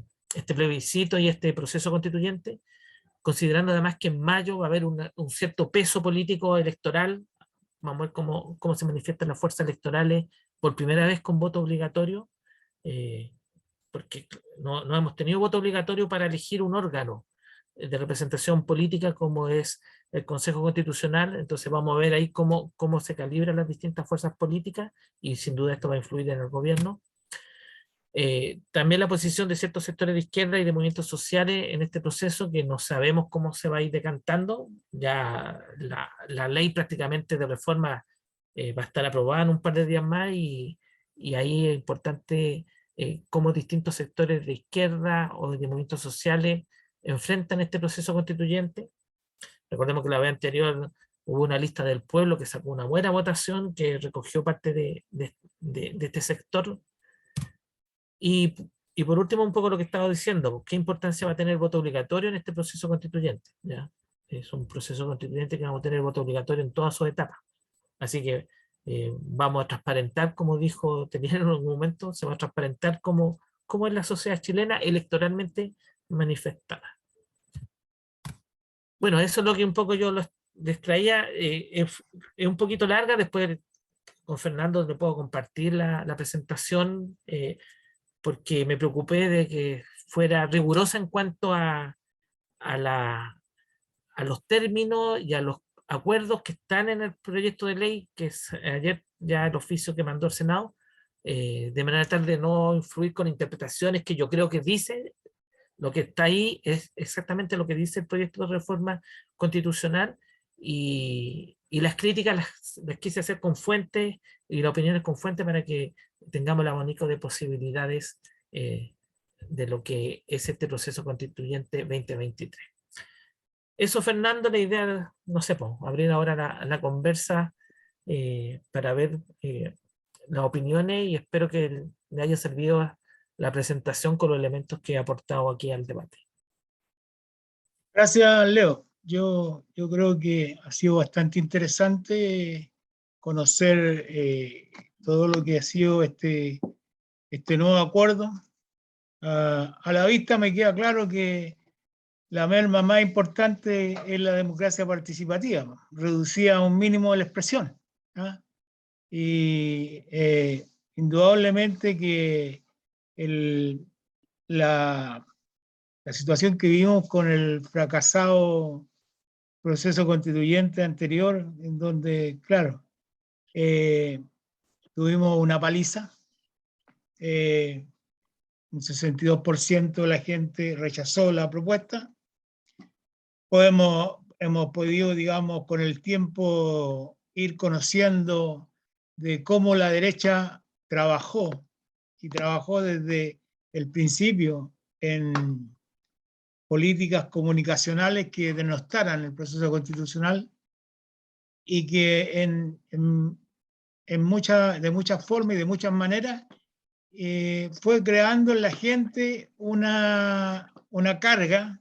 plebiscito y este proceso constituyente, considerando además que en mayo va a haber un cierto peso político electoral. Vamos a ver cómo se manifiestan las fuerzas electorales por primera vez con voto obligatorio, porque no hemos tenido voto obligatorio para elegir un órgano de representación política como es el Consejo Constitucional. Entonces vamos a ver ahí cómo se calibran las distintas fuerzas políticas y sin duda esto va a influir en el gobierno. También la posición de ciertos sectores de izquierda y de movimientos sociales en este proceso, que no sabemos cómo se va a ir decantando. Ya la ley prácticamente de reforma va a estar aprobada en un par de días más, y ahí es importante cómo distintos sectores de izquierda o de movimientos sociales enfrentan este proceso constituyente. Recordemos que la vez anterior hubo una lista del pueblo que sacó una buena votación que recogió parte de este sector. Y por último, un poco lo que estaba diciendo, ¿qué importancia va a tener el voto obligatorio en este proceso constituyente? ¿Ya? Es un proceso constituyente que vamos a tener voto obligatorio en todas sus etapas. Así que vamos a transparentar, como dijo Tenier en algún momento, se va a transparentar cómo es la sociedad chilena electoralmente manifestada. Bueno, eso es lo que un poco yo les traía. Es un poquito larga, después con Fernando le puedo compartir la presentación, porque me preocupé de que fuera rigurosa en cuanto a los términos y a los acuerdos que están en el proyecto de ley, que es ayer ya el oficio que mandó el Senado, de manera tal de no influir con interpretaciones que yo creo que dice, lo que está ahí es exactamente lo que dice el proyecto de reforma constitucional, y las críticas las quise hacer con fuentes y las opiniones con fuentes para que tengamos el abanico de posibilidades de lo que es este proceso constituyente 2023. Eso, Fernando, la idea, no sé, pues, abrir ahora la conversa para ver las opiniones, y espero que le haya servido la presentación con los elementos que he aportado aquí al debate. Gracias, Leo. Yo creo que ha sido bastante interesante conocer todo lo que ha sido este nuevo acuerdo. A la vista me queda claro que la merma más importante es la democracia participativa, reducida a un mínimo de la expresión. ¿Ah? Y indudablemente que la situación que vivimos con el fracasado proceso constituyente anterior, en donde, claro, tuvimos una paliza, un 62% de la gente rechazó la propuesta. Hemos podido, digamos, con el tiempo ir conociendo de cómo la derecha trabajó, y trabajó desde el principio en políticas comunicacionales que denostaran el proceso constitucional, y que de muchas formas y de muchas maneras fue creando en la gente una carga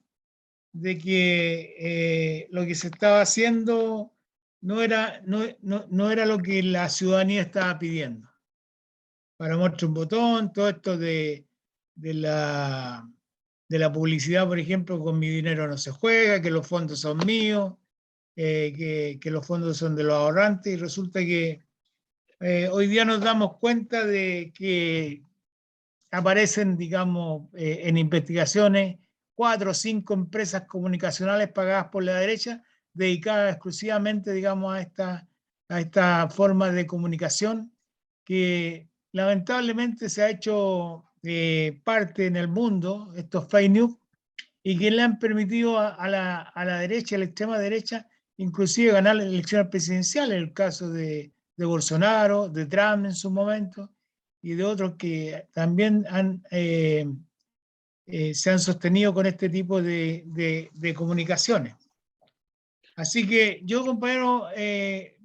de que lo que se estaba haciendo no era lo que la ciudadanía estaba pidiendo. Para muestra un botón, todo esto de la publicidad, por ejemplo, con mi dinero no se juega, que los fondos son míos, que los fondos son de los ahorrantes, y resulta que hoy día nos damos cuenta de que aparecen, digamos, en investigaciones 4 o 5 empresas comunicacionales pagadas por la derecha, dedicadas exclusivamente, digamos, a esta forma de comunicación que lamentablemente se ha hecho parte en el mundo, estos fake news, y que le han permitido a la derecha, a la extrema derecha, inclusive ganar las elecciones presidenciales, en el caso de Bolsonaro, de Trump en su momento, y de otros que también se han sostenido con este tipo de comunicaciones. Así que yo, compañero,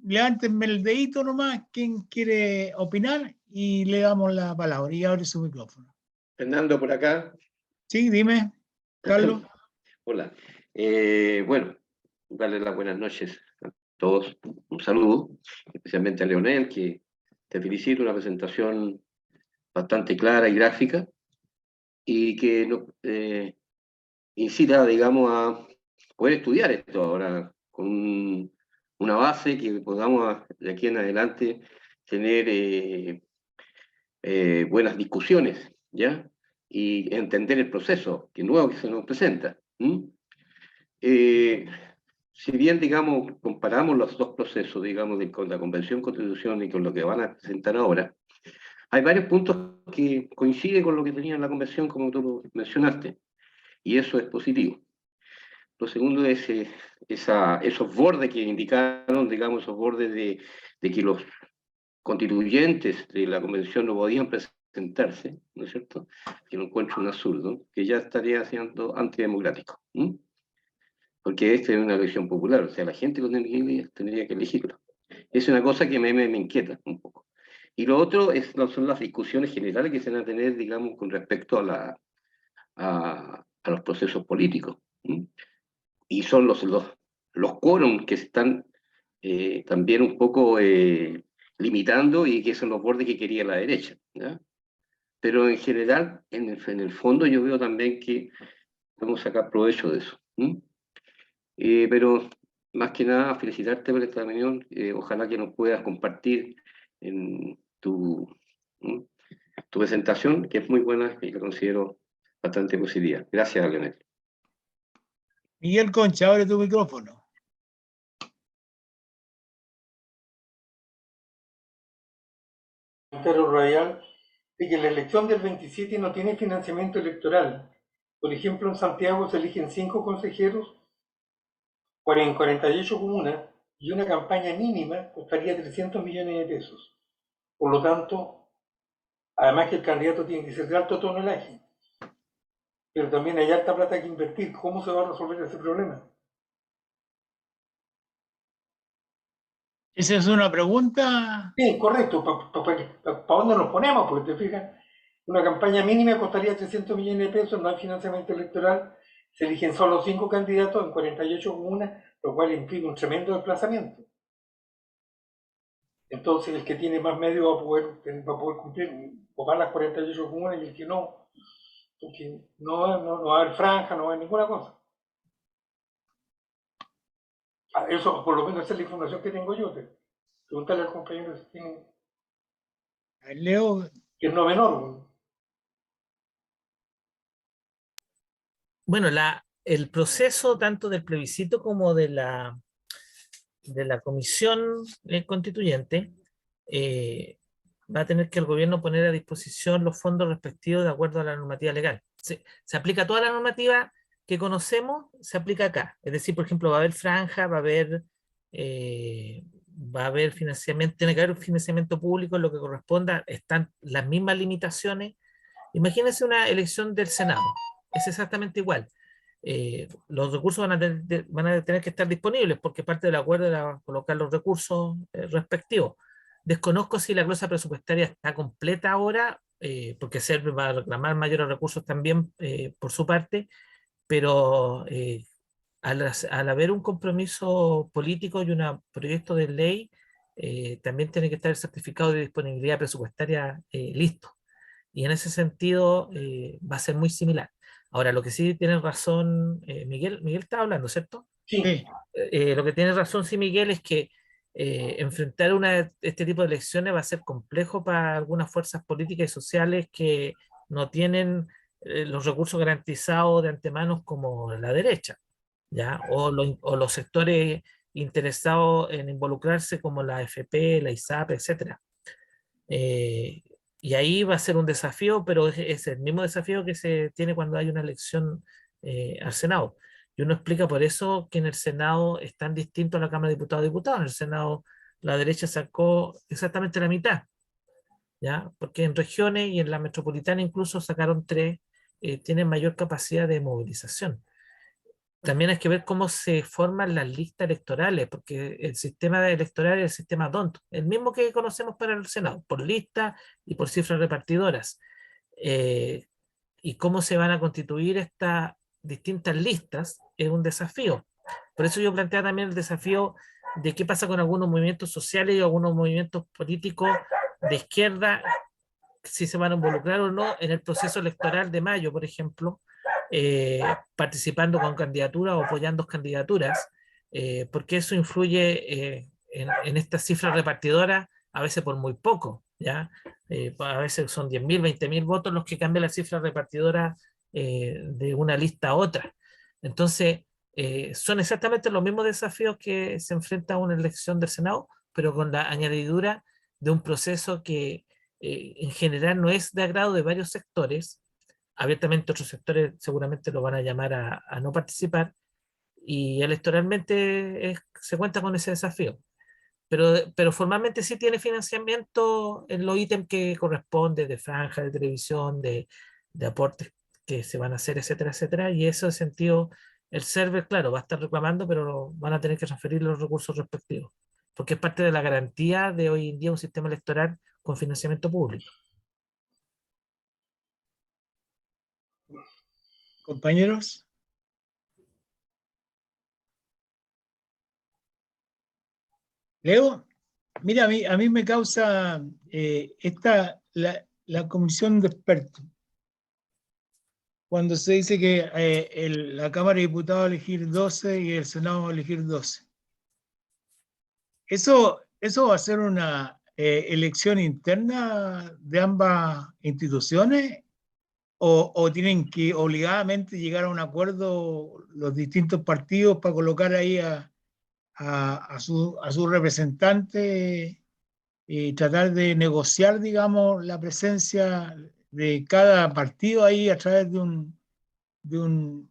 levántenme el dedito nomás, quien quiere opinar, y le damos la palabra, y abre su micrófono. Fernando, por acá. Sí, dime, Carlos. Hola. Bueno, darle las buenas noches a todos. Un saludo, especialmente a Leonel, que te felicito, una presentación bastante clara y gráfica, y que nos incita, digamos, a poder estudiar esto ahora con una base que podamos de aquí en adelante tener buenas discusiones, ¿ya? Y entender el proceso que nuevo que se nos presenta. si bien, digamos, comparamos los dos procesos, digamos, con la Convención Constitucional y con lo que van a presentar ahora, hay varios puntos que coinciden con lo que tenía en la Convención, como tú lo mencionaste, y eso es positivo. Lo segundo es esos bordes que indicaron, digamos, esos bordes de que los constituyentes de la Convención no podían presentarse, ¿no es cierto? Que lo encuentro un absurdo, que ya estaría siendo antidemocrático. Porque esta es una elección popular, o sea, la gente con tendría que elegirlo. Es una cosa que me inquieta un poco. Y lo otro son las discusiones generales que se van a tener, digamos, con respecto a los procesos políticos. Y son los quórum que se están también un poco limitando y que son los bordes que quería la derecha, ¿ya? Pero en general, en el fondo, yo veo también que vamos a sacar provecho de eso. Pero más que nada, felicitarte por esta reunión. Ojalá que nos puedas compartir en tu presentación, que es muy buena y la considero bastante positiva. Gracias, Leonel. Miguel Concha, abre tu micrófono. Comentario radial de que la elección del 27 no tiene financiamiento electoral. Por ejemplo, en Santiago se eligen 5 consejeros en 48 comunas y una campaña mínima costaría 300 millones de pesos. Por lo tanto, además que el candidato tiene que ser de alto tonelaje, pero también hay alta plata que invertir. ¿Cómo se va a resolver ese problema? Esa es una pregunta. Sí, correcto. ¿Para dónde nos ponemos? Porque te fijas, una campaña mínima costaría 300 millones de pesos, no hay financiamiento electoral, se eligen solo 5 candidatos en 48 comunas, lo cual implica un tremendo desplazamiento. Entonces el que tiene más medios va a poder cumplir, ocupar las 48 comunas, y el que no, porque no va a haber franja, no va a haber ninguna cosa. Eso, por lo menos, esa es la información que tengo yo. Pregúntale al compañero si tiene, Leo, que es no menor. Bueno, el proceso tanto del plebiscito como de la comisión constituyente va a tener que el gobierno poner a disposición los fondos respectivos de acuerdo a la normativa legal. Se aplica toda la normativa que conocemos, se aplica acá. Es decir, por ejemplo, va a haber franja, va a haber financiamiento, tiene que haber un financiamiento público en lo que corresponda, están las mismas limitaciones. Imagínense una elección del Senado, es exactamente igual. Los recursos van a tener que estar disponibles porque parte del acuerdo era colocar los recursos respectivos. Desconozco si la glosa presupuestaria está completa ahora, porque SERVE va a reclamar mayores recursos también por su parte, pero al haber un compromiso político y un proyecto de ley, también tiene que estar el certificado de disponibilidad presupuestaria listo. Y en ese sentido va a ser muy similar. Ahora, lo que sí tiene razón, Miguel estaba hablando, ¿cierto? Sí. Lo que tiene razón, sí, Miguel, es que enfrentar este tipo de elecciones va a ser complejo para algunas fuerzas políticas y sociales que no tienen los recursos garantizados de antemano como la derecha, ¿ya? O los sectores interesados en involucrarse como la AFP, la ISAP, etc. Y ahí va a ser un desafío, pero es el mismo desafío que se tiene cuando hay una elección al Senado. Y uno explica por eso que en el Senado es tan distinto a la Cámara de Diputados y Diputados. En el Senado la derecha sacó exactamente la mitad, ¿ya? Porque en regiones y en la metropolitana incluso sacaron 3, tienen mayor capacidad de movilización. También hay que ver cómo se forman las listas electorales, porque el sistema electoral es el sistema DONT, el mismo que conocemos para el Senado, por lista y por cifras repartidoras. Y cómo se van a constituir estas distintas listas es un desafío. Por eso yo planteaba también el desafío de qué pasa con algunos movimientos sociales y algunos movimientos políticos de izquierda, si se van a involucrar o no en el proceso electoral de mayo, por ejemplo, participando con candidaturas o apoyando candidaturas, porque eso influye en estas cifras repartidoras, a veces por muy poco, ¿ya? A veces son 10.000, 20.000 votos los que cambian la cifra repartidora de una lista a otra. Entonces, son exactamente los mismos desafíos que se enfrenta a una elección del Senado, pero con la añadidura de un proceso que en general no es de agrado de varios sectores. Abiertamente otros sectores seguramente lo van a llamar a no participar, y electoralmente se cuenta con ese desafío. Pero formalmente sí tiene financiamiento en los ítems que corresponde, de franja de televisión, de aportes que se van a hacer, etcétera, etcétera. Y eso en sentido, el server, claro, va a estar reclamando, pero van a tener que transferir los recursos respectivos, porque es parte de la garantía de hoy en día un sistema electoral con financiamiento público. Compañeros. Leo, mira, a mí me causa la comisión de expertos. Cuando se dice que la Cámara de Diputados va a elegir 12 y el Senado va a elegir 12. ¿Eso va a ser una elección interna de ambas instituciones? ¿O tienen que obligadamente llegar a un acuerdo los distintos partidos para colocar ahí a su representante y tratar de negociar, digamos, la presencia de cada partido ahí a través de una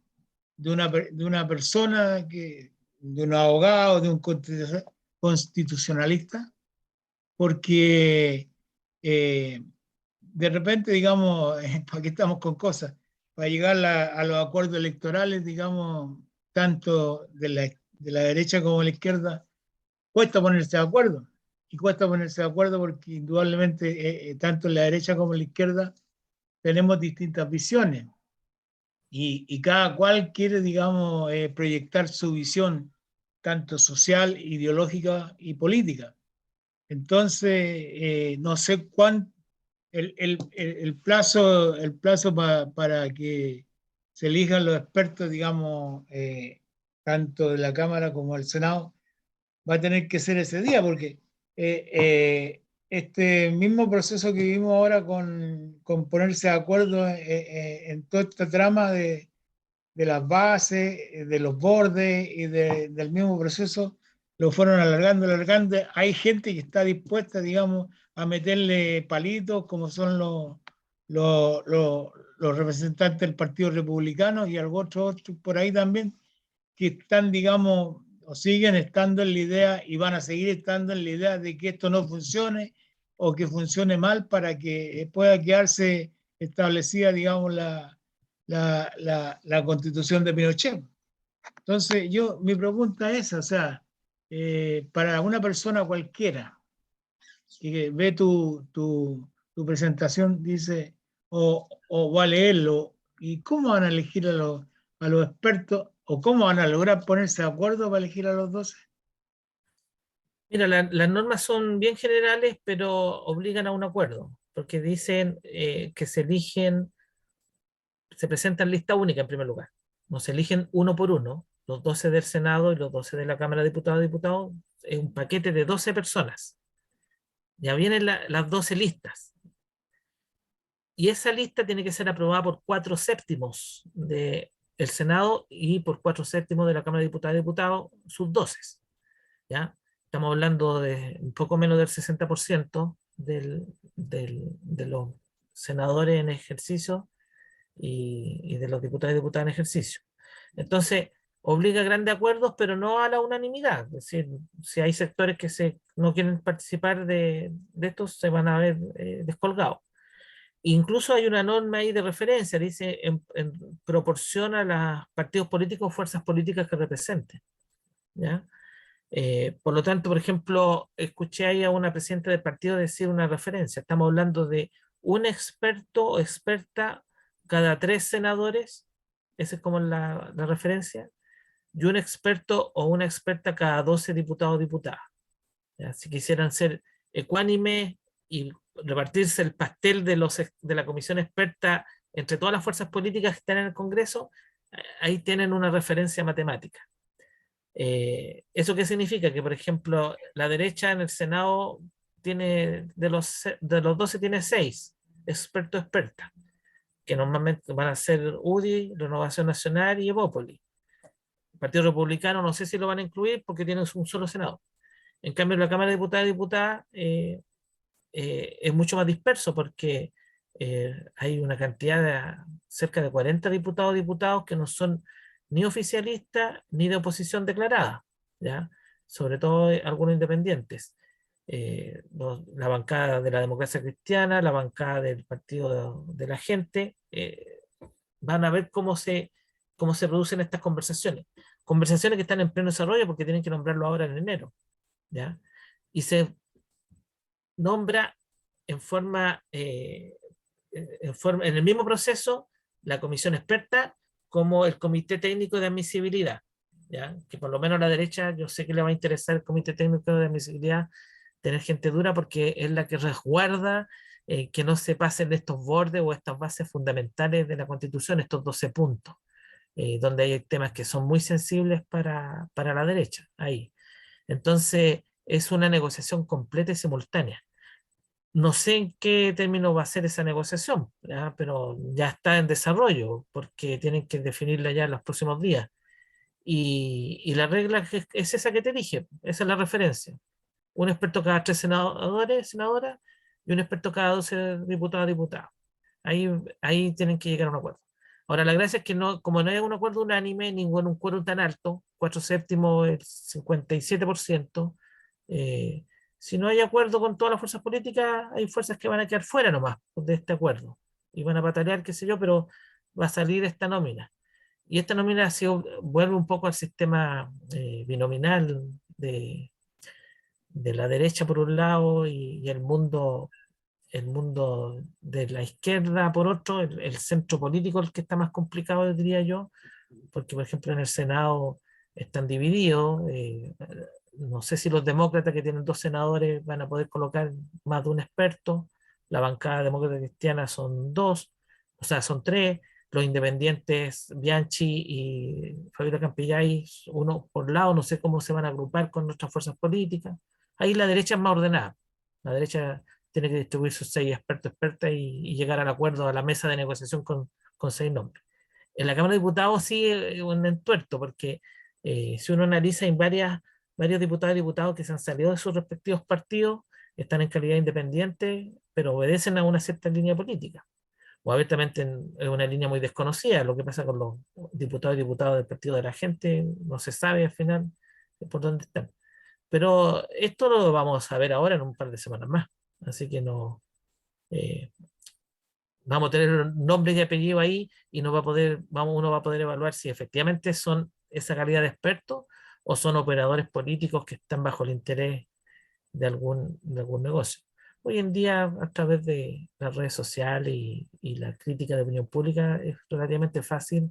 persona, de un abogado, de un constitucionalista? Porque de repente, digamos, ¿para qué estamos con cosas? Para llegar a los acuerdos electorales, digamos, tanto de la derecha como de la izquierda, cuesta ponerse de acuerdo. Y cuesta ponerse de acuerdo porque indudablemente tanto en la derecha como en la izquierda tenemos distintas visiones. Y cada cual quiere, digamos, proyectar su visión, tanto social, ideológica y política. Entonces, no sé cuánto el plazo para que se elijan los expertos, digamos, tanto de la Cámara como del Senado, va a tener que ser ese día, porque este mismo proceso que vivimos ahora con ponerse de acuerdo en toda esta trama de las bases, de los bordes y del mismo proceso, lo fueron alargando. Hay gente que está dispuesta, digamos, a meterle palitos, como son los representantes del Partido Republicano y algo otros por ahí también, que están, digamos, o siguen estando en la idea y van a seguir estando en la idea de que esto no funcione o que funcione mal para que pueda quedarse establecida, digamos, la constitución de Pinochet. Entonces, mi pregunta es, o sea, para una persona cualquiera que ve tu presentación, dice, o va a leerlo, ¿y cómo van a elegir a los expertos o cómo van a lograr ponerse de acuerdo para elegir a los 12? Mira, las normas son bien generales, pero obligan a un acuerdo, porque dicen que se presentan lista única en primer lugar. No se eligen uno por uno, los 12 del Senado y los 12 de la Cámara de Diputados, es un paquete de 12 personas. Ya vienen las 12 listas. Y esa lista tiene que ser aprobada por 4/7 del Senado y por 4/7 de la Cámara de Diputados, sus 12. ¿Ya? Estamos hablando de un poco menos del 60% de los senadores en ejercicio y de los diputados y diputadas en ejercicio. Entonces, obliga a grandes acuerdos, pero no a la unanimidad. Es decir, si hay sectores que no quieren participar de estos, se van a ver descolgados. Incluso hay una norma ahí de referencia, dice, en proporción a los partidos políticos, fuerzas políticas que representen. ¿Ya? Por lo tanto, por ejemplo, escuché ahí a una presidenta del partido decir una referencia. Estamos hablando de un experto o experta cada 3 senadores, esa es como la referencia, y un experto o una experta cada 12 diputados o diputadas. ¿Ya? Si quisieran ser ecuánimes y repartirse el pastel de la comisión experta entre todas las fuerzas políticas que están en el Congreso, ahí tienen una referencia matemática. ¿Eso qué significa? Que, por ejemplo, la derecha en el Senado tiene, de los 12 tiene 6 expertos expertas, que normalmente van a ser UDI, Renovación Nacional y Evópoli. Partido Republicano no sé si lo van a incluir porque tienen un solo senador. En cambio, la Cámara de Diputados y Diputadas es mucho más disperso porque hay una cantidad de cerca de 40 diputados y diputados que no son ni oficialistas ni de oposición declarada, ¿ya? Sobre todo algunos independientes. La bancada de la Democracia Cristiana, la bancada del Partido de la Gente, van a ver cómo se producen estas conversaciones. Conversaciones que están en pleno desarrollo porque tienen que nombrarlo ahora en enero, ¿ya? Y se nombra en en el mismo proceso la comisión experta como el comité técnico de admisibilidad, ¿ya? Que por lo menos a la derecha yo sé que le va a interesar el comité técnico de admisibilidad tener gente dura porque es la que resguarda que no se pasen estos bordes o estas bases fundamentales de la Constitución, estos 12 puntos, donde hay temas que son muy sensibles para la derecha, ahí. Entonces, es una negociación completa y simultánea. No sé en qué término va a ser esa negociación, ¿ya? Pero ya está en desarrollo, porque tienen que definirla ya en los próximos días. Y la regla es esa que te dije, esa es la referencia. Un experto cada 3 senadores, senadoras, y un experto cada 12 diputados, diputadas. Ahí tienen que llegar a un acuerdo. Ahora, la gracia es que no, como no hay un acuerdo unánime, ningún quórum tan alto, 4/7, el 57%, si no hay acuerdo con todas las fuerzas políticas, hay fuerzas que van a quedar fuera nomás de este acuerdo. Y van a patalear, qué sé yo, pero va a salir esta nómina. Y esta nómina vuelve un poco al sistema binominal de la derecha por un lado y el mundo de la izquierda por otro, el centro político el que está más complicado, diría yo, porque por ejemplo en el Senado están divididos, no sé si los demócratas que tienen 2 senadores van a poder colocar más de un experto, la bancada demócrata cristiana son 2, o sea, son 3, los independientes Bianchi y Fabiola Campillay, uno por lado, no sé cómo se van a agrupar con nuestras fuerzas políticas. Ahí la derecha es más ordenada, la derecha tiene que distribuir sus 6 expertos, expertas y llegar al acuerdo a la mesa de negociación con 6 nombres. En la Cámara de Diputados sí es un entuerto, porque si uno analiza, hay varios diputados y diputados que se han salido de sus respectivos partidos, están en calidad independiente, pero obedecen a una cierta línea política. O abiertamente es una línea muy desconocida. Lo que pasa con los diputados y diputados del Partido de la Gente no se sabe al final por dónde están. Pero esto lo vamos a ver ahora en un par de semanas más. Así que no vamos a tener nombres y apellidos ahí y uno va a poder evaluar si efectivamente son esa calidad de expertos o son operadores políticos que están bajo el interés de algún negocio. Hoy en día, a través de las redes sociales y la crítica de opinión pública, es relativamente fácil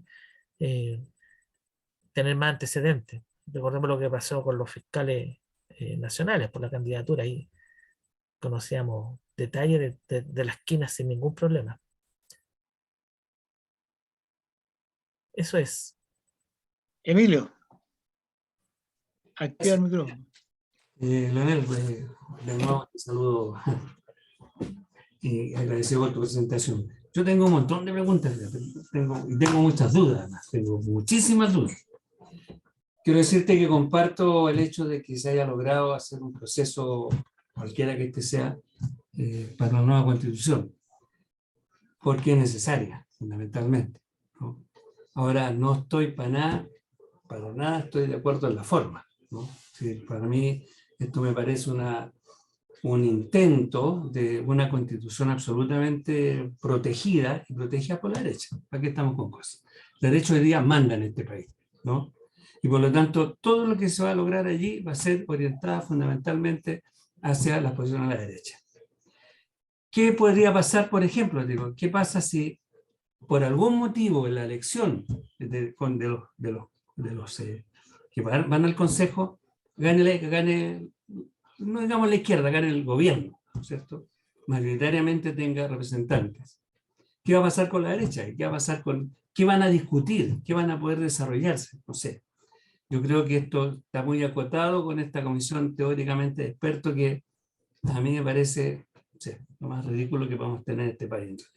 tener más antecedentes. Recordemos lo que pasó con los fiscales nacionales por la candidatura. Ahí conocíamos detalles de la esquina sin ningún problema. Eso es. Emilio, activa el micrófono. Leonel, de nuevo te saludo y agradecido por tu presentación. Yo tengo un montón de preguntas y tengo muchas dudas, además, tengo muchísimas dudas. Quiero decirte que comparto el hecho de que se haya logrado hacer un proceso, cualquiera que este sea, para la nueva constitución, porque es necesaria, fundamentalmente, ¿no? Ahora, no estoy para nada estoy de acuerdo en la forma, ¿no? Sí, para mí esto me parece un intento de una constitución absolutamente protegida y protegida por la derecha. ¿Para qué estamos con cosas? La derecha hoy día manda en este país, ¿no? Y por lo tanto, todo lo que se va a lograr allí va a ser orientada fundamentalmente hacia la posición de la derecha. ¿Qué podría pasar, por ejemplo? Digo, ¿qué pasa si por algún motivo en la elección de los que van al Consejo gane, no digamos la izquierda, gane el gobierno, ¿no es cierto? Mayoritariamente tenga representantes? ¿Qué va a pasar con la derecha? ¿Qué va a pasar qué van a discutir? ¿Qué van a poder desarrollarse? No sé. Yo creo que esto está muy acotado con esta comisión teóricamente de expertos que a mí me parece, no sé, lo más ridículo que podemos tener en este país.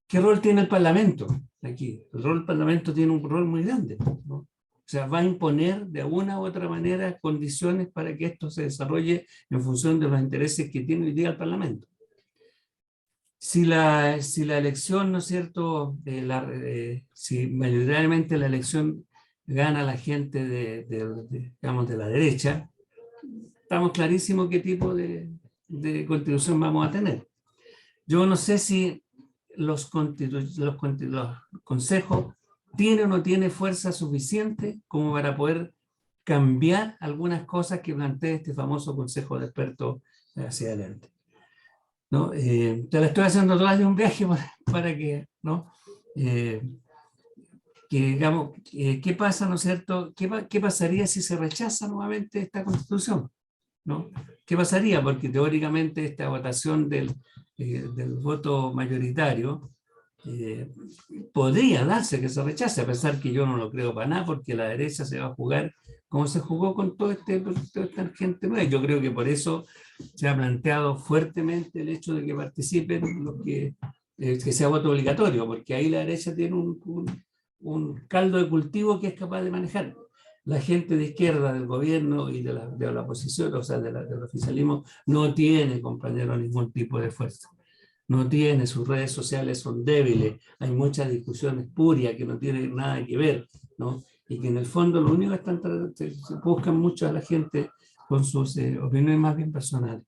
¿Qué rol tiene el Parlamento aquí? El Parlamento tiene un rol muy grande, ¿no? O sea, va a imponer de una u otra manera condiciones para que esto se desarrolle en función de los intereses que tiene hoy día el Parlamento. Si la elección, ¿no es cierto?, si mayoritariamente la elección gana la gente digamos, de la derecha, estamos clarísimos qué tipo de constitución vamos a tener. Yo no sé si los consejos tienen o no tienen fuerza suficiente como para poder cambiar algunas cosas que plantea este famoso consejo de expertos hacia adelante. ¿No? Te la estoy haciendo todas de un viaje para que, ¿no? Que digamos, ¿qué pasa, no es cierto? ¿Qué pasaría si se rechaza nuevamente esta constitución? ¿No? ¿Qué pasaría? Porque teóricamente esta votación del voto mayoritario podría darse que se rechace, a pesar que yo no lo creo para nada, porque la derecha se va a jugar como se jugó con toda esta gente nueva. Yo creo que por eso se ha planteado fuertemente el hecho de que participen los que sea voto obligatorio, porque ahí la derecha tiene un caldo de cultivo que es capaz de manejar. La gente de izquierda del gobierno y de la oposición, o sea, del oficialismo, no tiene, compañero, ningún tipo de fuerza. No tiene, sus redes sociales son débiles, hay muchas discusiones espurias que no tienen nada que ver, ¿no? Y que en el fondo lo único que están se buscan mucho a la gente con sus opiniones más bien personales.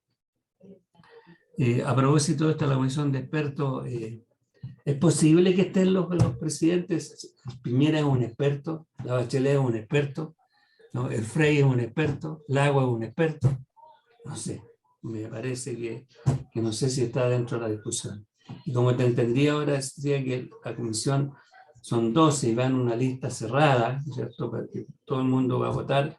A propósito de esta, la comisión de expertos, ¿es posible que estén los presidentes? Piñera es un experto, la Bachelet es un experto, ¿no? El Frey es un experto, Lagos es un experto, no sé, me parece que no sé si está dentro de la discusión. Y como te entendí ahora, decía que la comisión son 12 y van en una lista cerrada, ¿cierto? Para que todo el mundo va a votar.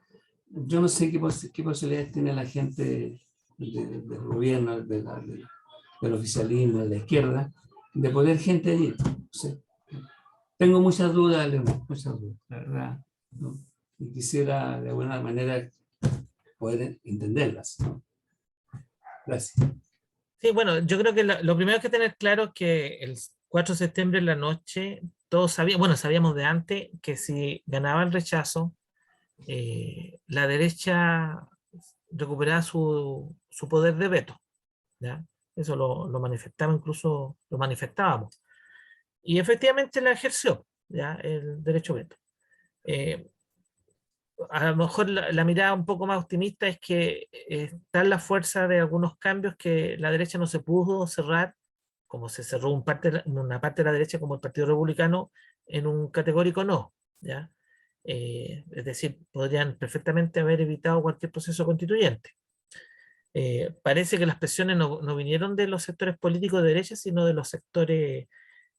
Yo no sé qué posibilidades tiene la gente del gobierno, del oficialismo, de la izquierda, de poder gente allí. No sé. Tengo muchas dudas, León, muchas dudas, la verdad, ¿no? Y quisiera de alguna manera poder entenderlas, ¿no? Gracias. Sí, bueno, yo creo que lo primero que tener claro es que el 4 de septiembre en la noche, todos sabíamos, bueno, sabíamos de antes que si ganaba el rechazo, la derecha recuperaba su poder de veto, ¿ya? Eso lo manifestaba, incluso lo manifestábamos. Y efectivamente la ejerció, ¿ya? El derecho a veto. A lo mejor la mirada un poco más optimista es que está la fuerza de algunos cambios que la derecha no se pudo cerrar, como se cerró una parte de la derecha, como el Partido Republicano, en un categórico no, ¿ya? Es decir, podrían perfectamente haber evitado cualquier proceso constituyente. Parece que las presiones no vinieron de los sectores políticos de derecha, sino de los sectores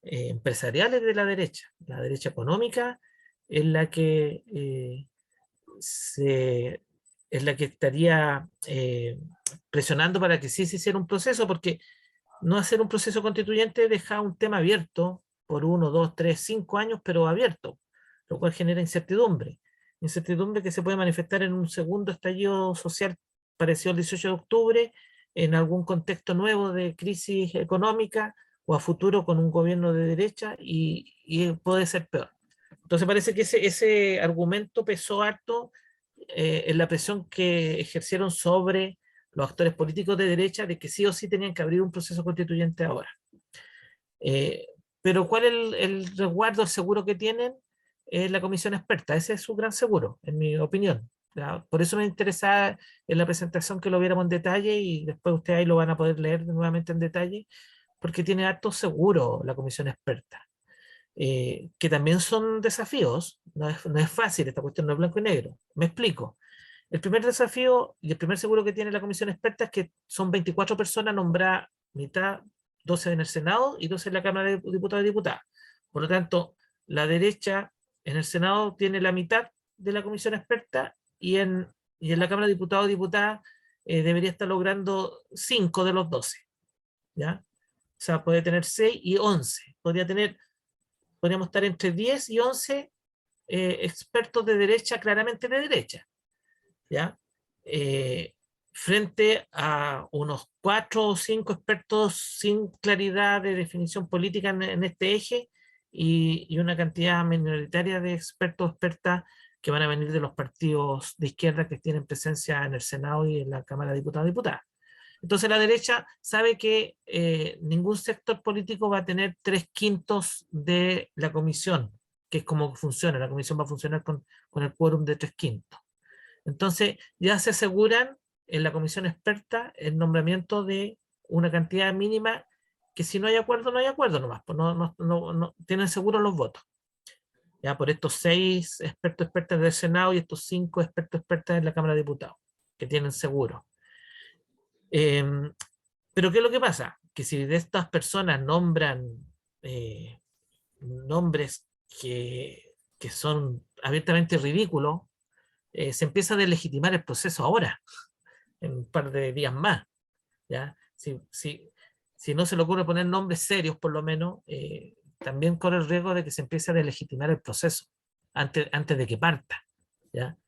empresariales de la derecha económica, es la que es la que estaría presionando para que sí se hiciera un proceso, porque no hacer un proceso constituyente deja un tema abierto por 1, 2, 3, 5 años, pero abierto, lo cual genera incertidumbre. Incertidumbre que se puede manifestar en un segundo estallido social parecido al 18 de octubre, en algún contexto nuevo de crisis económica o a futuro con un gobierno de derecha y puede ser peor. Entonces parece que ese argumento pesó harto en la presión que ejercieron sobre los actores políticos de derecha de que sí o sí tenían que abrir un proceso constituyente ahora. Pero ¿cuál es el resguardo, el seguro que tienen? La comisión experta. Ese es su gran seguro, en mi opinión, ¿ya? Por eso me interesaba en la presentación que lo viéramos en detalle y después ustedes ahí lo van a poder leer nuevamente en detalle, porque tiene harto seguro la comisión experta. Que también son desafíos, no es fácil, esta cuestión no es blanco y negro. Me explico. El primer desafío y el primer seguro que tiene la comisión experta es que son 24 personas nombradas, mitad, 12 en el Senado y 12 en la Cámara de Diputados y Diputadas. Por lo tanto, la derecha en el Senado tiene la mitad de la comisión experta y en la Cámara de Diputados y Diputadas debería estar logrando 5 de los 12. ¿Ya? O sea, puede tener 6 y 11. Podríamos estar entre 10 y 11 expertos de derecha, claramente de derecha, ¿ya? Frente a unos 4 o 5 expertos sin claridad de definición política en este eje y una cantidad minoritaria de expertos o expertas que van a venir de los partidos de izquierda que tienen presencia en el Senado y en la Cámara de Diputados y Diputadas. Entonces la derecha sabe que ningún sector político va a tener 3/5 de la comisión, que es como funciona. La comisión va a funcionar con el quórum de 3/5. Entonces ya se aseguran en la comisión experta el nombramiento de una cantidad mínima que si no hay acuerdo, no hay acuerdo nomás, pues no tienen seguros los votos. Ya por estos 6 expertas del Senado y estos 5 expertas en la Cámara de Diputados, que tienen seguro. Pero ¿qué es lo que pasa? Que si de estas personas nombran nombres que son abiertamente ridículos, se empieza a deslegitimar el proceso ahora, en un par de días más. ¿Ya? Si no se le ocurre poner nombres serios, por lo menos, también corre el riesgo de que se empiece a deslegitimar el proceso antes de que parta. ¿Ya?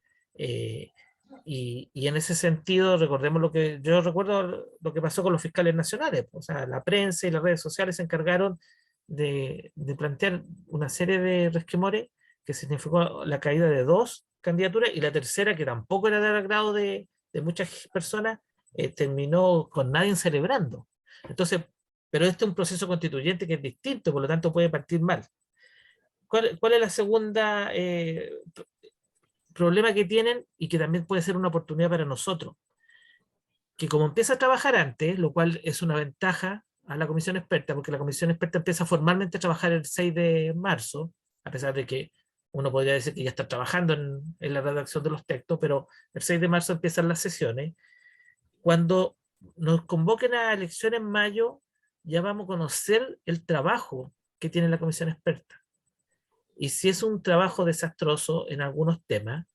Y en ese sentido, recordemos yo recuerdo lo que pasó con los fiscales nacionales. O sea, la prensa y las redes sociales se encargaron de plantear una serie de resquemores que significó la caída de 2 candidaturas y la tercera, que tampoco era del agrado de muchas personas, terminó con nadie celebrando. Entonces, pero este es un proceso constituyente que es distinto, por lo tanto puede partir mal. ¿Cuál es la segunda problema que tienen y que también puede ser una oportunidad para nosotros? Que como empieza a trabajar antes, lo cual es una ventaja a la comisión experta, porque la comisión experta empieza formalmente a trabajar el 6 de marzo, a pesar de que uno podría decir que ya está trabajando en la redacción de los textos, pero el 6 de marzo empiezan las sesiones. Cuando nos convoquen a elecciones en mayo, ya vamos a conocer el trabajo que tiene la comisión experta. Y si es un trabajo desastroso en algunos temas,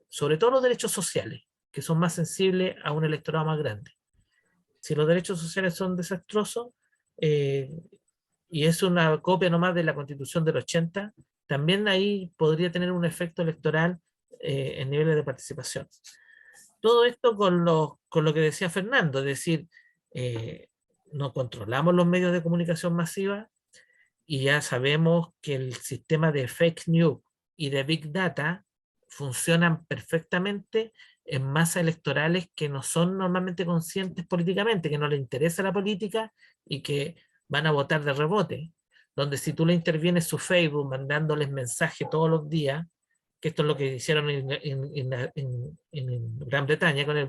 sobre todo los derechos sociales, que son más sensibles a un electorado más grande. Si los derechos sociales son desastrosos, y es una copia nomás de la Constitución del 80, también ahí podría tener un efecto electoral en niveles de participación. Todo esto con lo que decía Fernando, es decir, no controlamos los medios de comunicación masiva y ya sabemos que el sistema de fake news y de big data funcionan perfectamente en masas electorales que no son normalmente conscientes políticamente, que no les interesa la política y que van a votar de rebote, donde si tú le intervienes su Facebook mandándoles mensajes todos los días, que esto es lo que hicieron en Gran Bretaña con el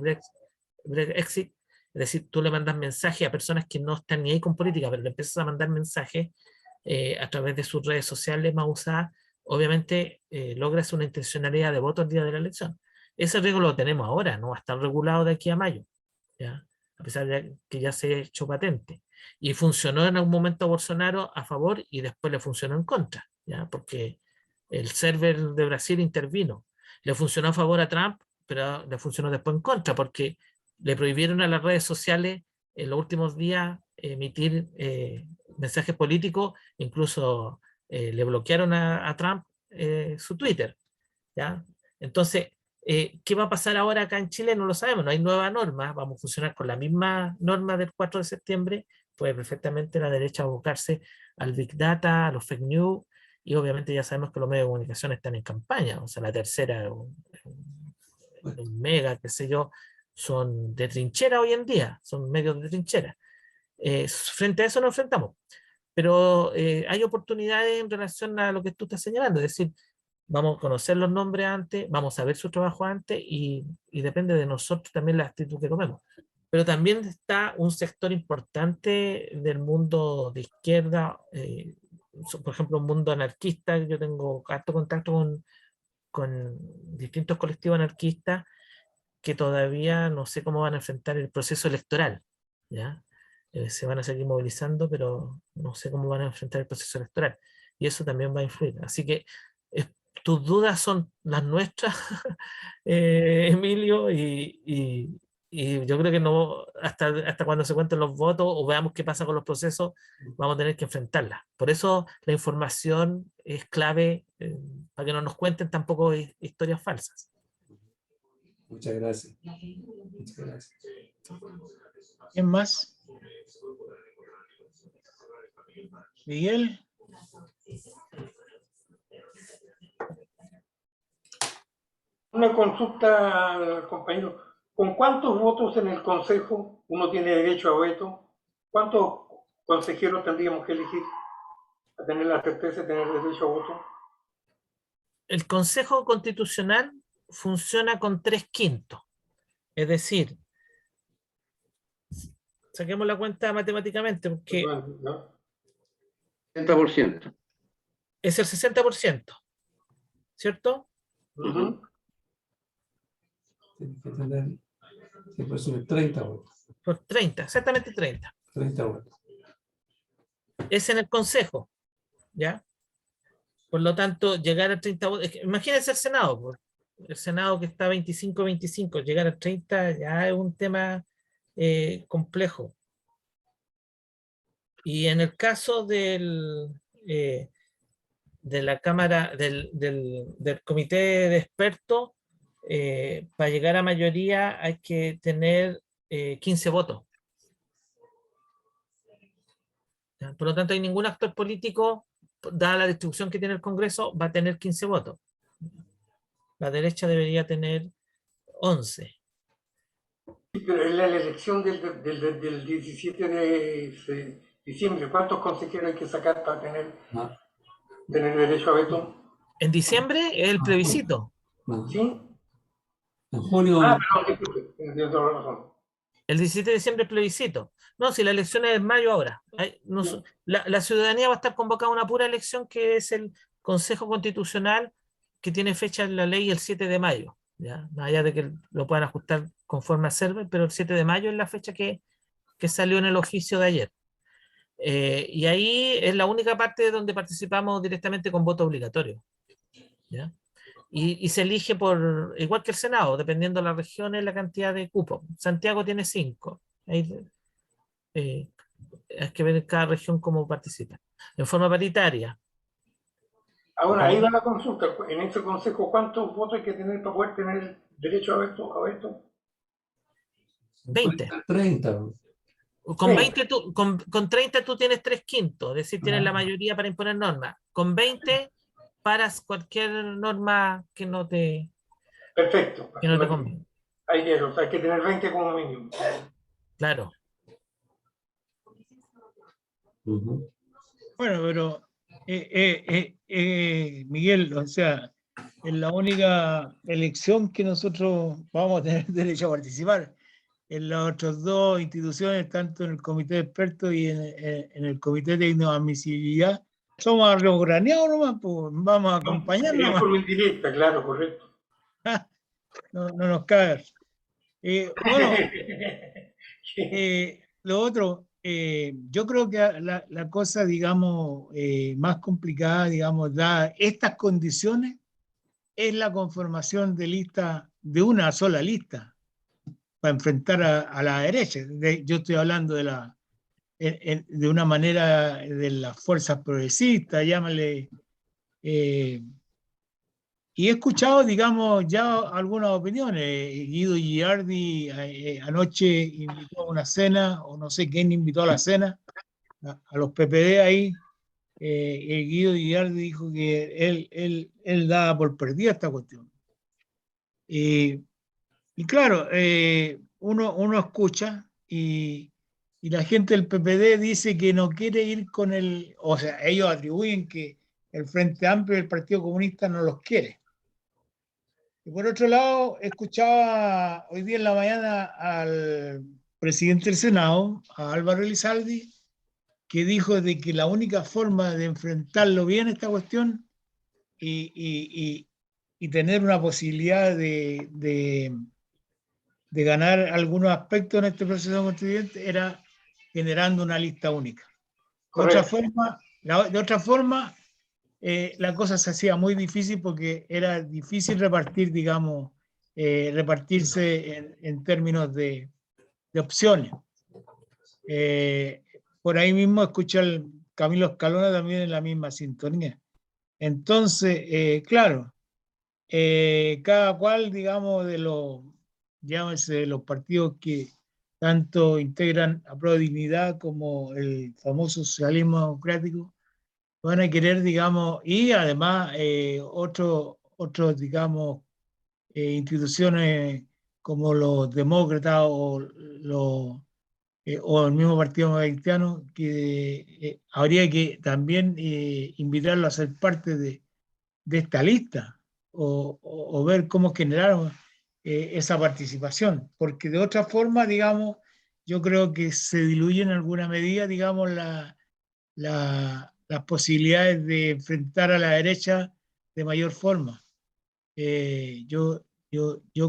Brexit, es decir, tú le mandas mensajes a personas que no están ni ahí con política, pero le empiezas a mandar mensajes a través de sus redes sociales más usadas, obviamente logras una intencionalidad de voto el día de la elección. Ese riesgo lo tenemos ahora, no va a estar regulado de aquí a mayo, ¿ya? A pesar de que ya se ha hecho patente. Y funcionó en algún momento a Bolsonaro a favor y después le funcionó en contra, ¿ya? Porque el server de Brasil intervino. Le funcionó a favor a Trump, pero le funcionó después en contra, porque le prohibieron a las redes sociales en los últimos días emitir mensajes políticos, incluso le bloquearon a Trump su Twitter. ¿Ya? Entonces, ¿qué va a pasar ahora acá en Chile? No lo sabemos, no hay nueva norma, vamos a funcionar con la misma norma del 4 de septiembre, puede perfectamente la derecha abocarse al Big Data, a los fake news, y obviamente ya sabemos que los medios de comunicación están en campaña, o sea, la tercera, un mega, qué sé yo, son de trinchera hoy en día, son medios de trinchera. Frente a eso nos enfrentamos, pero hay oportunidades en relación a lo que tú estás señalando, es decir, vamos a conocer los nombres antes, vamos a ver su trabajo antes y depende de nosotros también la actitud que tomemos. Pero también está un sector importante del mundo de izquierda, por ejemplo, un mundo anarquista. Yo tengo harto contacto con distintos colectivos anarquistas que todavía no sé cómo van a enfrentar el proceso electoral, ¿ya? Se van a seguir movilizando, pero no sé cómo van a enfrentar el proceso electoral. Y eso también va a influir. Así que tus dudas son las nuestras, Emilio, y yo creo que no, hasta cuando se cuenten los votos o veamos qué pasa con los procesos, vamos a tener que enfrentarlas. Por eso la información es clave para que no nos cuenten tampoco historias falsas. Muchas gracias. Muchas gracias. ¿Quién más? Miguel. Una consulta, compañero. ¿Con cuántos votos en el Consejo uno tiene derecho a veto? ¿Cuántos consejeros tendríamos que elegir para tener la certeza de tener derecho a voto? El Consejo Constitucional funciona con 3/5. Es decir, saquemos la cuenta matemáticamente, porque ¿No? 70%. es el 60%, ¿cierto? Ujú. Tiene que tener, sí, puede ser 30 votos. Por 30, exactamente 30. 30 votos. Es en el Consejo, ¿ya? Por lo tanto, llegar a 30 votos, imagínense el Senado, pues. El Senado que está 25-25, llegar a 30 ya es un tema complejo. Y en el caso de la Cámara, del Comité de Expertos, para llegar a mayoría hay que tener 15 votos. ¿Ya? Por lo tanto, hay ningún actor político, dada la distribución que tiene el Congreso, va a tener 15 votos. La derecha debería tener 11. Pero en la elección del 17 de diciembre, ¿cuántos consejeros hay que sacar para Ah, tener derecho a veto? En diciembre es el plebiscito. no. ¿Sí? En junio, Perdón, disculpe, tiene toda la razón. El 17 de diciembre es plebiscito. No, si la elección es en mayo ahora. La ciudadanía va a estar convocada a una pura elección que es el Consejo Constitucional, que tiene fecha en la ley el 7 de mayo. ¿Ya? Más allá de que lo puedan ajustar conforme a server, pero el 7 de mayo es la fecha que salió en el oficio de ayer. Y ahí es la única parte donde participamos directamente con voto obligatorio. ¿Ya? Y se elige por, igual que el Senado, dependiendo de las regiones, la cantidad de cupos. Santiago tiene 5. Ahí, hay que ver en cada región cómo participa. En forma paritaria, Ahora, ahí va la consulta. En ese consejo, ¿cuántos votos hay que tener para poder tener derecho a veto? 20. 30. Con, 20. 20 con 30 tú tienes 3/5, es decir, tienes la mayoría para imponer normas. Con 20 paras cualquier norma que no te Perfecto. convenga. Hay que tener 20 como mínimo. Claro. Ujú. Bueno, pero Miguel, o sea, es la única elección que nosotros vamos a tener derecho a participar. En las otras dos instituciones, tanto en el comité de expertos y en el comité de inadmisibilidad, somos arreograneados nomás, pues vamos a acompañar Sería en nomás. forma indirecta, claro, correcto. No, no nos cabe. Bueno, lo otro, yo creo que la cosa, digamos, más complicada, digamos, da estas condiciones, es la conformación de lista, de una sola lista, para enfrentar a la derecha. Yo estoy hablando de una manera de las fuerzas progresistas, llámale. Y he escuchado, digamos, ya algunas opiniones. Guido Giardi anoche invitó a una cena, o no sé quién invitó a la cena, a los PPD ahí. El Guido Giardi dijo que él daba por perdida esta cuestión. Y claro, uno escucha y la gente del PPD dice que no quiere ir con o sea, ellos atribuyen que el Frente Amplio y el Partido Comunista no los quiere. Y por otro lado, escuchaba hoy día en la mañana al presidente del Senado, a Álvaro Elizalde, que dijo de que la única forma de enfrentarlo bien esta cuestión y tener una posibilidad de ganar algunos aspectos en este proceso constituyente era generando una lista única. Correcto. De otra forma, la cosa se hacía muy difícil porque era difícil repartir, digamos, repartirse en términos de opciones. Por ahí mismo escuché al Camilo Escalona también en la misma sintonía. Entonces, claro, cada cual, digamos, llámese, de los partidos que tanto integran a Pro Dignidad como el famoso socialismo democrático, van a querer, digamos, y además otros, digamos, instituciones como los demócratas o el mismo Partido Cristiano, que habría que también invitarlo a ser parte de esta lista o ver cómo generar esa participación, porque de otra forma, digamos, yo creo que se diluye en alguna medida, digamos, las posibilidades de enfrentar a la derecha de mayor forma. Yo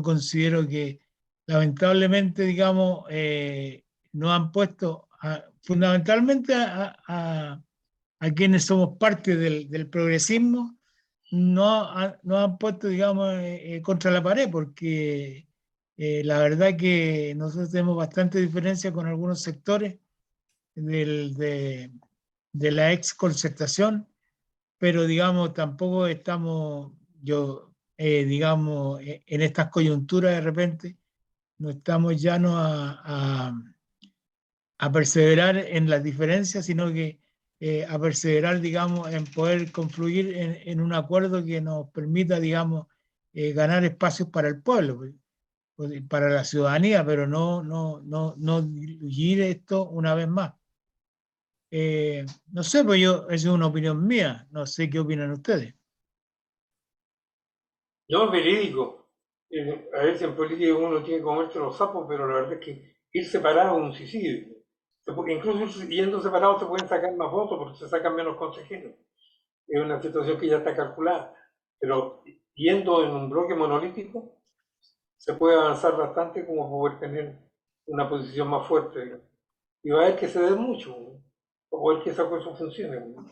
considero que lamentablemente, digamos, no han puesto fundamentalmente a quienes somos parte del progresismo, no han puesto, digamos, contra la pared, porque la verdad que nosotros tenemos bastante diferencia con algunos sectores del, de la ex concertación, pero digamos, tampoco estamos, digamos, en estas coyunturas de repente, no estamos llanos a perseverar en las diferencias, sino que a perseverar, digamos, en poder confluir en un acuerdo que nos permita, digamos, ganar espacios para el pueblo, para la ciudadanía, pero no diluir esto una vez más. No sé, pues es una opinión mía, no sé qué opinan ustedes. No, es verídico. A veces en política uno tiene que comerse los sapos, pero la verdad es que ir separado es un suicidio. Incluso yendo separado se pueden sacar más votos porque se sacan menos consejeros. Es una situación que ya está calculada. Pero yendo en un bloque monolítico, se puede avanzar bastante como poder tener una posición más fuerte, digamos. Y va a haber que ceder mucho, ¿no? Para poder que esa cosa funcione, ¿no?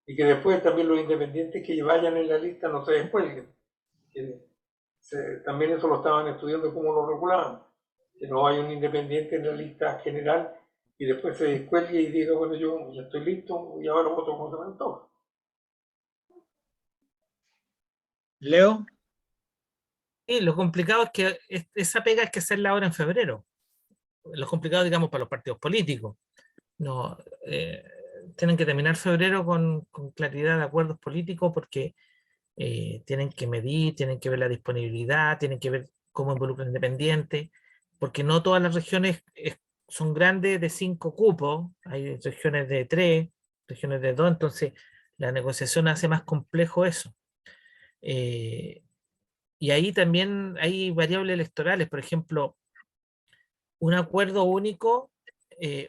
Y que después también los independientes que vayan en la lista no se descuelguen. También eso lo estaban estudiando cómo lo regulaban. Que no hay un independiente en la lista general y después se descuelgue y diga, bueno, yo ya estoy listo y ahora voto como se me antoja. Leo. Y lo complicado es que esa pega hay que hacerla ahora en febrero. Lo complicado, digamos, para los partidos políticos. No, tienen que terminar febrero con claridad de acuerdos políticos porque tienen que medir, tienen que ver la disponibilidad, tienen que ver cómo involucran independientes, porque no todas las regiones son grandes de 5 cupos, hay regiones de 3, regiones de 2, entonces la negociación hace más complejo eso. Y ahí también hay variables electorales, por ejemplo, un acuerdo único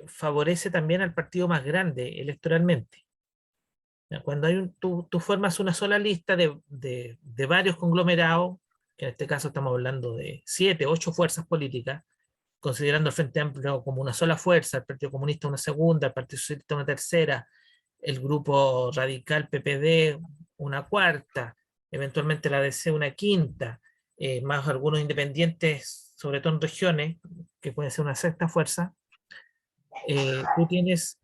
favorece también al partido más grande electoralmente. Cuando tú formas una sola lista de varios conglomerados, que en este caso estamos hablando de 7, 8 fuerzas políticas, considerando el Frente Amplio como una sola fuerza, el Partido Comunista una segunda, el Partido Socialista una tercera, el Grupo Radical PPD una cuarta, eventualmente la DC una quinta, más algunos independientes, sobre todo en regiones, que puede ser una sexta fuerza. Tú tienes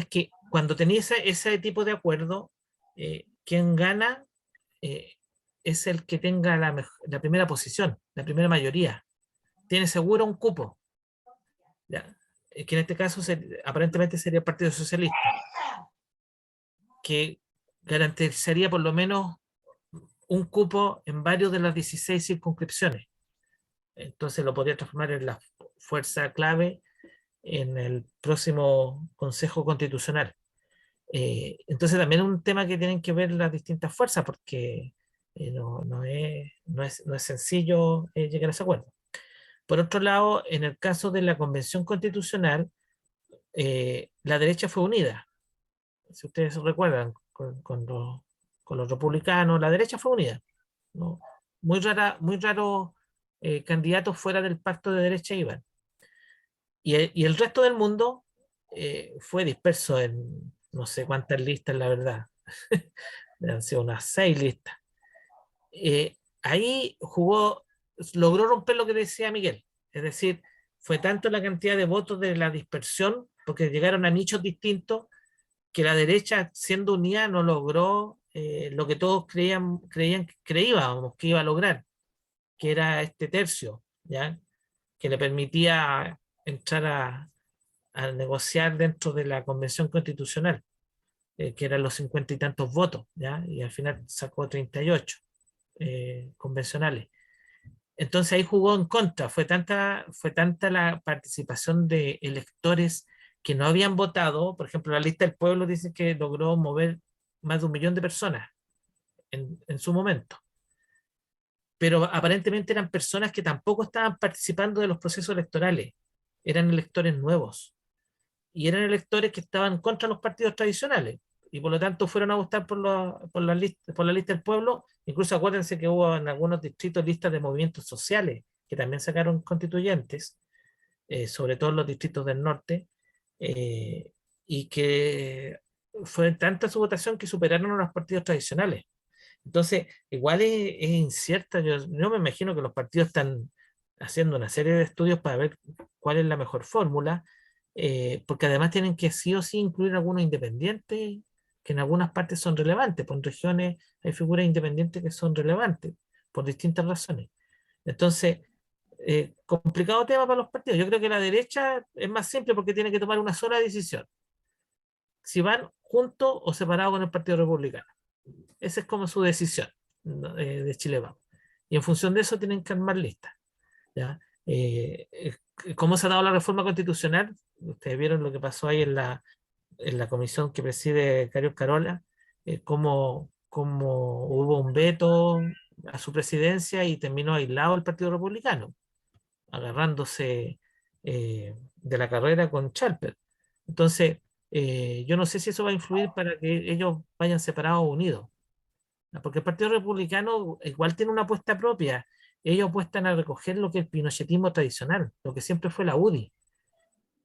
que, cuando tenés ese tipo de acuerdo, quien gana es el que tenga la primera posición, la primera mayoría. Tiene seguro un cupo. ¿Ya? Que en este caso aparentemente sería el Partido Socialista, que garantizaría por lo menos un cupo en varios de las 16 circunscripciones. Entonces lo podría transformar en la fuerza clave en el próximo Consejo Constitucional. Entonces también es un tema que tienen que ver las distintas fuerzas porque no es sencillo llegar a ese acuerdo. Por otro lado, en el caso de la Convención Constitucional, la derecha fue unida. Si ustedes recuerdan, con los republicanos, la derecha fue unida, ¿no? Muy raro candidatos fuera del pacto de derecha iban. Y el resto del mundo fue disperso en no sé cuántas listas, la verdad. Han sido unas 6 listas. Ahí logró romper lo que decía Miguel. Es decir, fue tanto la cantidad de votos de la dispersión, porque llegaron a nichos distintos, que la derecha, siendo unida, no logró lo que todos creíamos que iba a lograr, que era este tercio, ¿ya? Que le permitía entrar a negociar dentro de la Convención Constitucional, que eran los 50 y tantos votos, ¿ya? Y al final sacó 38 convencionales. Entonces ahí jugó en contra. Fue tanta la participación de electores que no habían votado. Por ejemplo, la lista del pueblo dice que logró mover más de 1 millón de personas en su momento. Pero aparentemente eran personas que tampoco estaban participando de los procesos electorales. Eran electores nuevos. Y eran electores que estaban contra los partidos tradicionales. Y por lo tanto fueron a votar por la lista del pueblo. Incluso acuérdense que hubo en algunos distritos listas de movimientos sociales que también sacaron constituyentes, sobre todo en los distritos del norte, y que fue tanta su votación que superaron a los partidos tradicionales. Entonces, igual es incierta. Yo me imagino que los partidos están haciendo una serie de estudios para ver cuál es la mejor fórmula, porque además tienen que sí o sí incluir algunos independientes que en algunas partes son relevantes, pues en regiones hay figuras independientes que son relevantes por distintas razones. Entonces, complicado tema para los partidos. Yo creo que la derecha es más simple porque tiene que tomar una sola decisión: si van juntos o separados con el Partido Republicano. Esa es como su decisión, ¿no? De Chile Vamos. Y en función de eso tienen que armar listas, ¿ya? ¿Cómo se ha dado la reforma constitucional? Ustedes vieron lo que pasó ahí en la comisión que preside Carlos Carola, cómo hubo un veto a su presidencia y terminó aislado el Partido Republicano, agarrándose de la carrera con Chalper. Entonces, yo no sé si eso va a influir para que ellos vayan separados o unidos, ¿no? Porque el Partido Republicano igual tiene una apuesta propia. Ellos apuestan a recoger lo que es el pinochetismo tradicional, lo que siempre fue la UDI,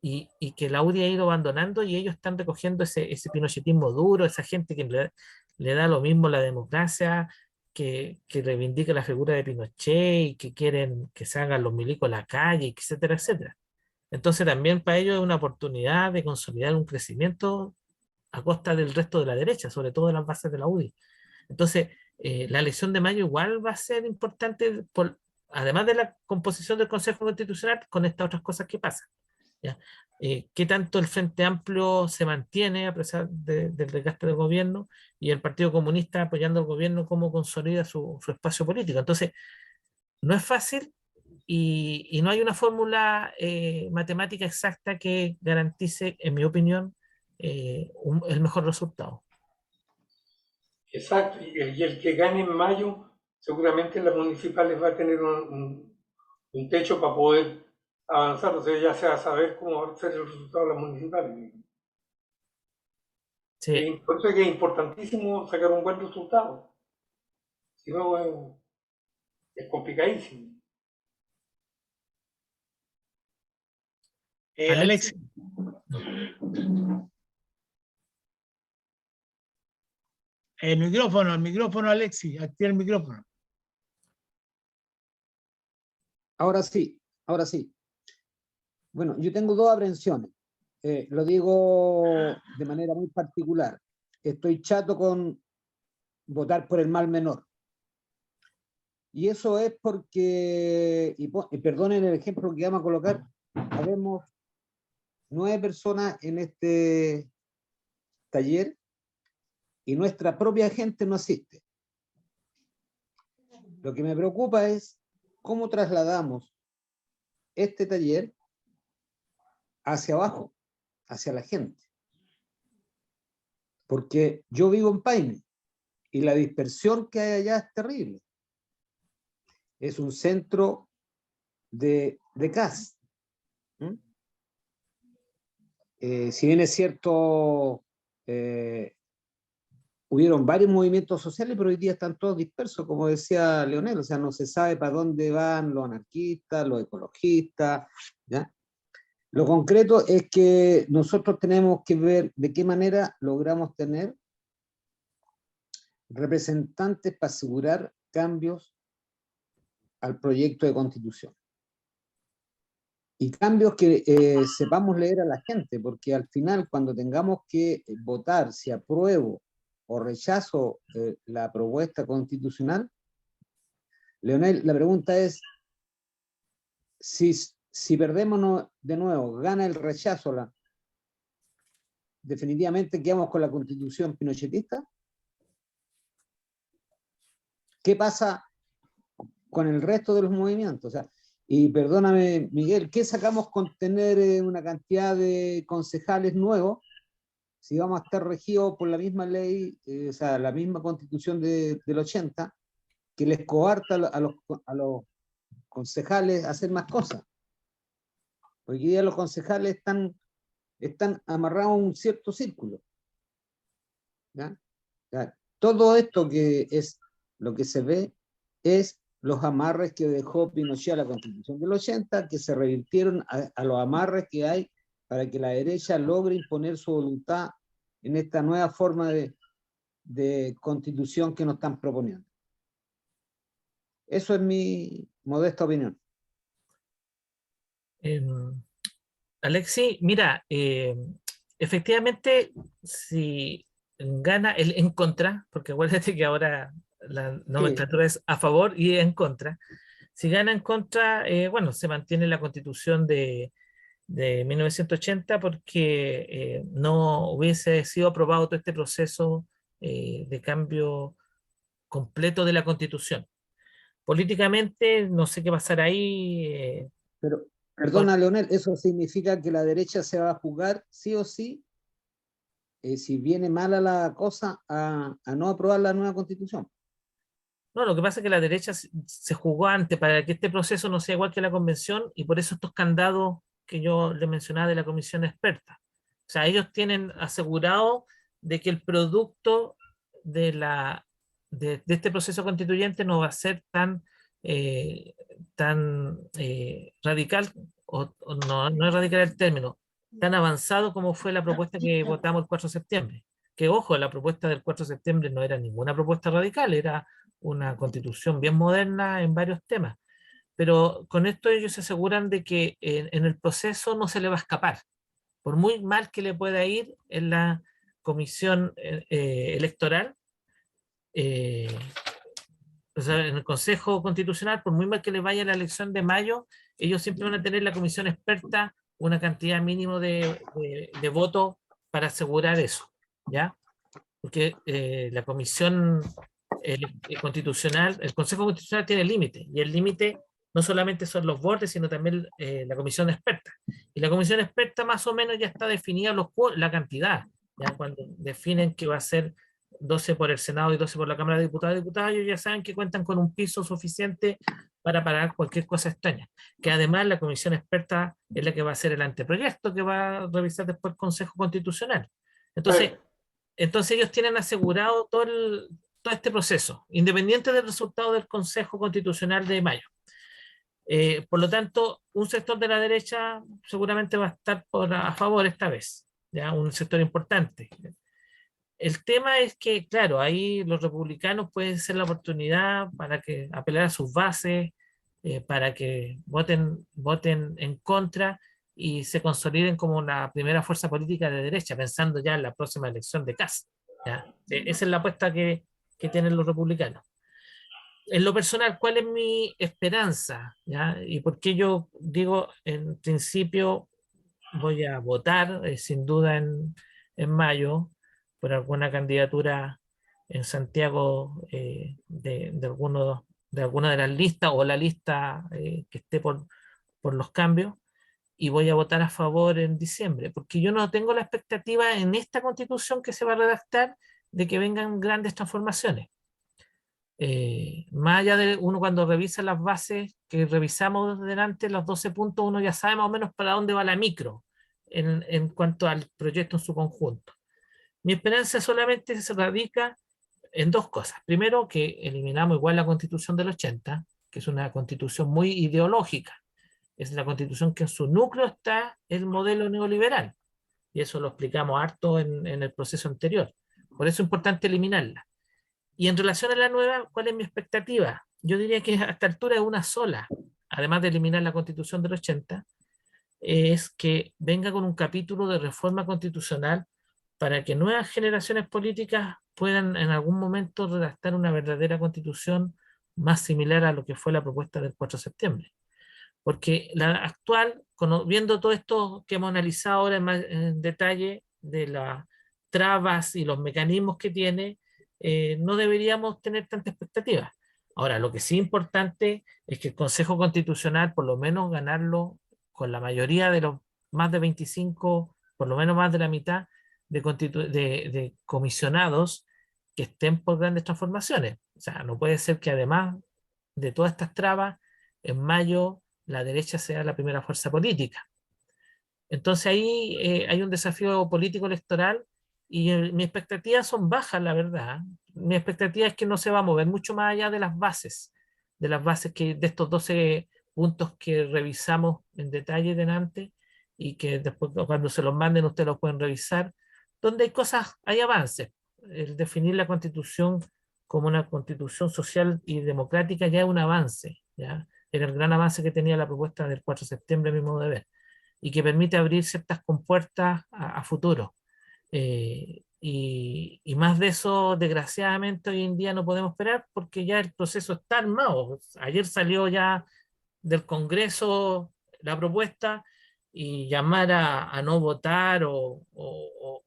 y que la UDI ha ido abandonando, y ellos están recogiendo ese pinochetismo duro, esa gente que le da lo mismo la democracia, que reivindica la figura de Pinochet y que quieren que se hagan los milicos en la calle, etcétera, etcétera. Entonces también para ellos es una oportunidad de consolidar un crecimiento a costa del resto de la derecha, sobre todo de las bases de la UDI. Entonces, la elección de mayo igual va a ser importante, además de la composición del Consejo Constitucional, con estas otras cosas que pasan, ¿ya? ¿Qué tanto el Frente Amplio se mantiene a pesar del desgaste del gobierno, y el Partido Comunista apoyando al gobierno, cómo consolida su espacio político? Entonces, no es fácil, y no hay una fórmula matemática exacta que garantice, en mi opinión, el mejor resultado. Exacto, y el que gane en mayo, seguramente en las municipales va a tener un techo para poder avanzar, o sea, ya sea saber cómo va a ser el resultado de las municipales. Sí. Por eso es que es importantísimo sacar un buen resultado, si no es complicadísimo. Alex, el micrófono, Alexi, activa el micrófono. Ahora sí, ahora sí. Bueno, yo tengo dos aprensiones. Lo digo de manera muy particular. Estoy chato con votar por el mal menor. Y eso es porque, y perdonen el ejemplo que vamos a colocar, habemos 9 personas en este taller y nuestra propia gente no asiste. Lo que me preocupa es cómo trasladamos este taller hacia abajo, hacia la gente. Porque yo vivo en Paine y la dispersión que hay allá es terrible. Es un centro de CAS. Si bien es cierto, hubieron varios movimientos sociales, pero hoy día están todos dispersos, como decía Leonel, o sea, no se sabe para dónde van los anarquistas, los ecologistas, ¿ya? Lo concreto es que nosotros tenemos que ver de qué manera logramos tener representantes para asegurar cambios al proyecto de constitución. Y cambios que sepamos leer a la gente, porque al final, cuando tengamos que votar si apruebo o rechazo la propuesta constitucional, Leonel, la pregunta es, si perdemos de nuevo, gana el rechazo, definitivamente quedamos con la constitución pinochetista. ¿Qué pasa con el resto de los movimientos. O sea, y perdóname, Miguel, ¿qué sacamos con tener una cantidad de concejales nuevos si vamos a estar regidos por la misma ley, o sea, la misma constitución del 80, que les coarta a los concejales hacer más cosas? Porque hoy día los concejales están amarrados a un cierto círculo. ¿Ya? O sea, todo esto que es lo que se ve es los amarres que dejó Pinochet a la Constitución del 80, que se revirtieron a los amarres que hay para que la derecha logre imponer su voluntad en esta nueva forma de constitución que nos están proponiendo. Eso es mi modesta opinión. Alexi, mira, efectivamente, si gana el en contra, porque acuérdate que ahora la nomenclatura es a favor y en contra. Si gana en contra, bueno, se mantiene la constitución de 1980 porque no hubiese sido aprobado todo este proceso de cambio completo de la constitución. Políticamente, no sé qué pasará ahí. Pero, perdona, Leonel, ¿eso significa que la derecha se va a jugar sí o sí, si viene mala la cosa, a no aprobar la nueva constitución? No, lo que pasa es que la derecha se jugó antes para que este proceso no sea igual que la convención y por eso estos candados que yo le mencionaba de la comisión experta. O sea, ellos tienen asegurado de que el producto de este proceso constituyente no va a ser tan radical, o no es radical el término, tan avanzado como fue la propuesta que votamos el 4 de septiembre. Que ojo, la propuesta del 4 de septiembre no era ninguna propuesta radical, era una constitución bien moderna en varios temas. Pero con esto ellos se aseguran de que en el proceso no se le va a escapar. Por muy mal que le pueda ir en la comisión electoral, o sea, en el Consejo Constitucional, por muy mal que le vaya a la elección de mayo, ellos siempre van a tener la comisión experta una cantidad mínima de votos para asegurar eso, ¿ya? Porque la comisión constitucional, el Consejo Constitucional tiene límite, y el límite no solamente son los bordes, sino también la comisión experta. Y la comisión experta más o menos ya está definida la cantidad, ya cuando definen que va a ser 12 por el Senado y 12 por la Cámara de Diputados y Diputadas, ellos ya saben que cuentan con un piso suficiente para parar cualquier cosa extraña. Que además la comisión experta es la que va a hacer el anteproyecto que va a revisar después el Consejo Constitucional. Entonces ellos tienen asegurado todo este proceso, independiente del resultado del Consejo Constitucional de mayo. Por lo tanto, un sector de la derecha seguramente va a estar a favor esta vez, ¿ya? Un sector importante. El tema es que, claro, ahí los republicanos pueden ser la oportunidad para que apelar a sus bases, para que voten en contra y se consoliden como la primera fuerza política de derecha, pensando ya en la próxima elección de Kast, ¿ya? Esa es la apuesta que tienen los republicanos. En lo personal, ¿cuál es mi esperanza? ¿Ya? Y por qué yo digo, en principio, voy a votar, sin duda, en mayo, por alguna candidatura en Santiago de alguna de las listas o la lista que esté por los cambios, y voy a votar a favor en diciembre, porque yo no tengo la expectativa en esta constitución que se va a redactar de que vengan grandes transformaciones. Más allá de uno cuando revisa las bases que revisamos delante, los 12 puntos, uno ya sabe más o menos para dónde va la micro en cuanto al proyecto en su conjunto. Mi esperanza solamente se radica en dos cosas. Primero, que eliminamos igual la constitución del 80, que es una constitución muy ideológica. Es la constitución que en su núcleo está el modelo neoliberal. Y eso lo explicamos harto en el proceso anterior. Por eso es importante eliminarla. Y en relación a la nueva, ¿cuál es mi expectativa? Yo diría que a esta altura es una sola, además de eliminar la constitución del 80, es que venga con un capítulo de reforma constitucional para que nuevas generaciones políticas puedan en algún momento redactar una verdadera constitución más similar a lo que fue la propuesta del 4 de septiembre. Porque la actual, viendo todo esto que hemos analizado ahora en detalle de las trabas y los mecanismos que tiene, no deberíamos tener tanta expectativa. Ahora, lo que sí es importante es que el Consejo Constitucional, por lo menos ganarlo con la mayoría de los más de 25, por lo menos más de la mitad de comisionados que estén por grandes transformaciones. O sea, no puede ser que además de todas estas trabas, en mayo la derecha sea la primera fuerza política. Entonces ahí hay un desafío político electoral y mis expectativas son bajas, la verdad. Mi expectativa es que no se va a mover mucho más allá de las bases que, de estos 12 puntos que revisamos en detalle delante y que después cuando se los manden ustedes los pueden revisar, donde hay cosas, hay avances. El definir la constitución como una constitución social y democrática ya es un avance, ¿ya? Era el gran avance que tenía la propuesta del 4 de septiembre, a mi modo de ver, y que permite abrir ciertas compuertas a futuro. Y más de eso, desgraciadamente, hoy en día no podemos esperar porque ya el proceso está armado. Ayer salió ya del Congreso la propuesta y llamar a no votar o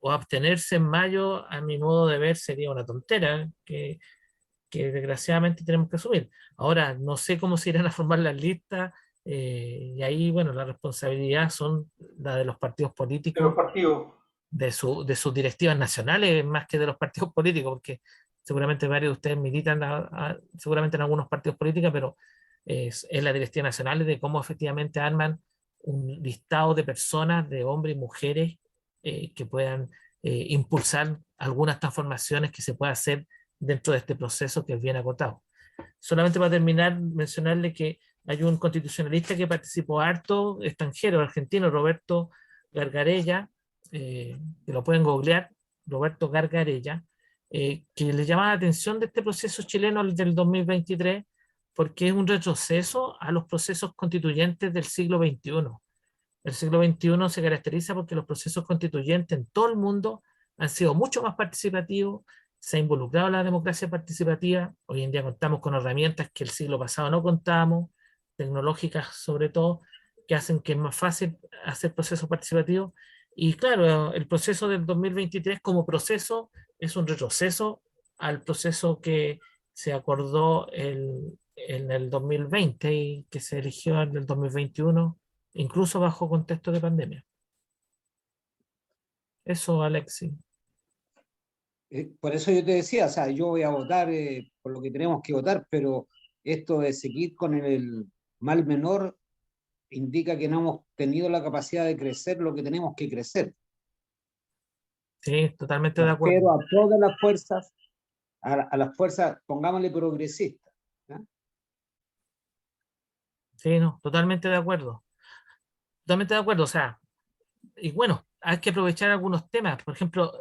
abstenerse en mayo, a mi modo de ver, sería una tontera que desgraciadamente tenemos que asumir. Ahora, no sé cómo se irán a formar las listas, y ahí, bueno, la responsabilidad son la de los partidos de los políticos, partidos. de sus directivas nacionales, más que de los partidos políticos, porque seguramente varios de ustedes militan seguramente en algunos partidos políticos, pero es la directiva nacional de cómo efectivamente arman un listado de personas, de hombres y mujeres, que puedan impulsar algunas transformaciones que se pueda hacer dentro de este proceso que es bien acotado. Solamente para terminar, mencionarle que hay un constitucionalista que participó harto, extranjero, argentino, Roberto Gargarella, que lo pueden googlear, Roberto Gargarella, que le llama la atención de este proceso chileno del 2023 porque es un retroceso a los procesos constituyentes del siglo XXI. El siglo XXI se caracteriza porque los procesos constituyentes en todo el mundo han sido mucho más participativos, se ha involucrado la democracia participativa. Hoy en día contamos con herramientas que el siglo pasado no contábamos, tecnológicas sobre todo, que hacen que es más fácil hacer procesos participativos. Y claro, el proceso del 2023 como proceso es un retroceso al proceso que se acordó en el 2020 y que se eligió en el 2021, incluso bajo contexto de pandemia. Eso, Alexi. Por eso yo te decía, o sea, yo voy a votar por lo que tenemos que votar, pero esto de seguir con el mal menor indica que no hemos tenido la capacidad de crecer lo que tenemos que crecer. Sí, totalmente Me de refiero acuerdo. a todas las fuerzas, a las fuerzas, pongámosle progresistas. ¿Ya? Sí, no, totalmente de acuerdo. Totalmente de acuerdo. O sea, y bueno, hay que aprovechar algunos temas. Por ejemplo,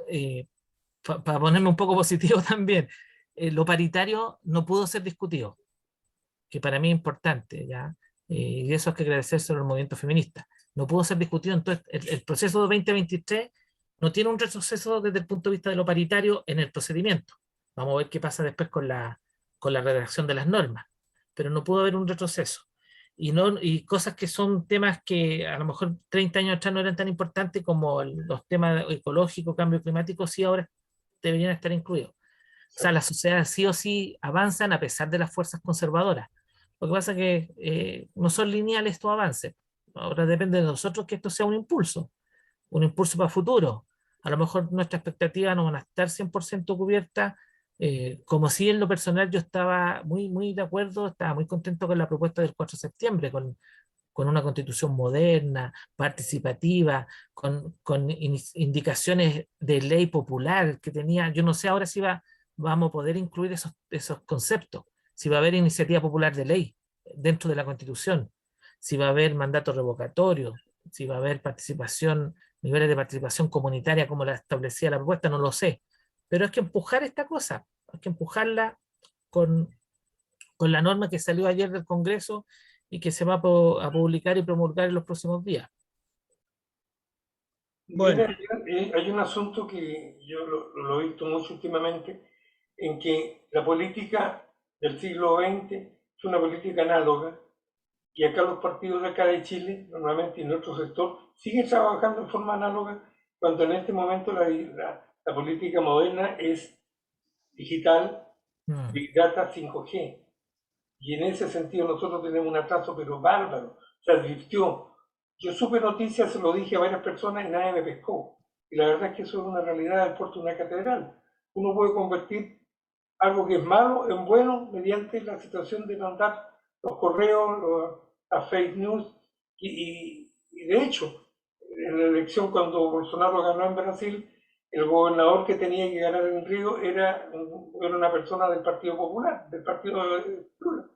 para ponerme un poco positivo también, lo paritario no pudo ser discutido, que para mí es importante, ¿ya? Y eso hay que agradecer sobre el movimiento feminista. No pudo ser discutido, entonces el proceso de 2023 no tiene un retroceso desde el punto de vista de lo paritario en el procedimiento. Vamos a ver qué pasa después con la redacción de las normas, pero no pudo haber un retroceso. Y cosas que son temas que a lo mejor 30 años atrás no eran tan importantes como los temas ecológicos, cambio climático, sí ahora deberían estar incluidos. O sea, las sociedades sí o sí avanzan a pesar de las fuerzas conservadoras. Lo que pasa es que no son lineales estos avances. Ahora depende de nosotros que esto sea un impulso para el futuro. A lo mejor nuestras expectativas no van a estar 100% cubiertas. Como si en lo personal yo estaba muy de acuerdo, estaba muy contento con la propuesta del 4 de septiembre, con una constitución moderna, participativa, con indicaciones de ley popular que tenía. Yo no sé ahora si vamos a poder incluir esos conceptos, si va a haber iniciativa popular de ley dentro de la constitución, si va a haber mandato revocatorio, si va a haber participación, niveles de participación comunitaria como la establecía la propuesta, no lo sé. Pero hay que empujar esta cosa, hay que empujarla con, con la norma que salió ayer del Congreso y que se va a publicar y promulgar en los próximos días. Bueno, Mira, hay un asunto que yo lo he visto mucho últimamente, en que la política del siglo XX es una política análoga, y acá los partidos de acá de Chile, normalmente en nuestro sector, siguen trabajando en forma análoga, cuando en este momento la política moderna es digital, Mm. Big Data, 5G. Y en ese sentido nosotros tenemos un atraso, pero bárbaro. Se advirtió. Yo supe noticias, se lo dije a varias personas y nadie me pescó. Y la verdad es que eso es una realidad del puerto de una catedral. Uno puede convertir algo que es malo en bueno mediante la situación de mandar los correos, las fake news. Y de hecho, en la elección cuando Bolsonaro ganó en Brasil, el gobernador que tenía que ganar en Río era una persona del Partido Popular, del Partido Lula.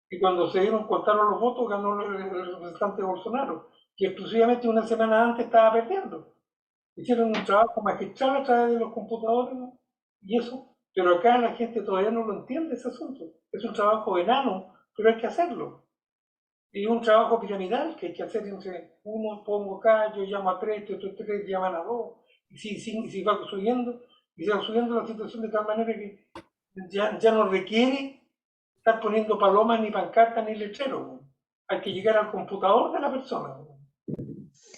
Y cuando se dieron, contaron los votos, ganó el representante Bolsonaro, que exclusivamente una semana antes estaba perdiendo. Hicieron un trabajo magistral a través de los computadores, ¿no? Y eso, pero acá la gente todavía no lo entiende ese asunto. Es un trabajo enano, pero hay que hacerlo. Y un trabajo piramidal que hay que hacer entre uno, pongo acá, yo llamo a tres, otros tres llaman a dos, y si va subiendo, y se va subiendo la situación de tal manera que ya no requiere estar poniendo palomas, ni pancartas, ni letreros. Hay que llegar al computador de la persona.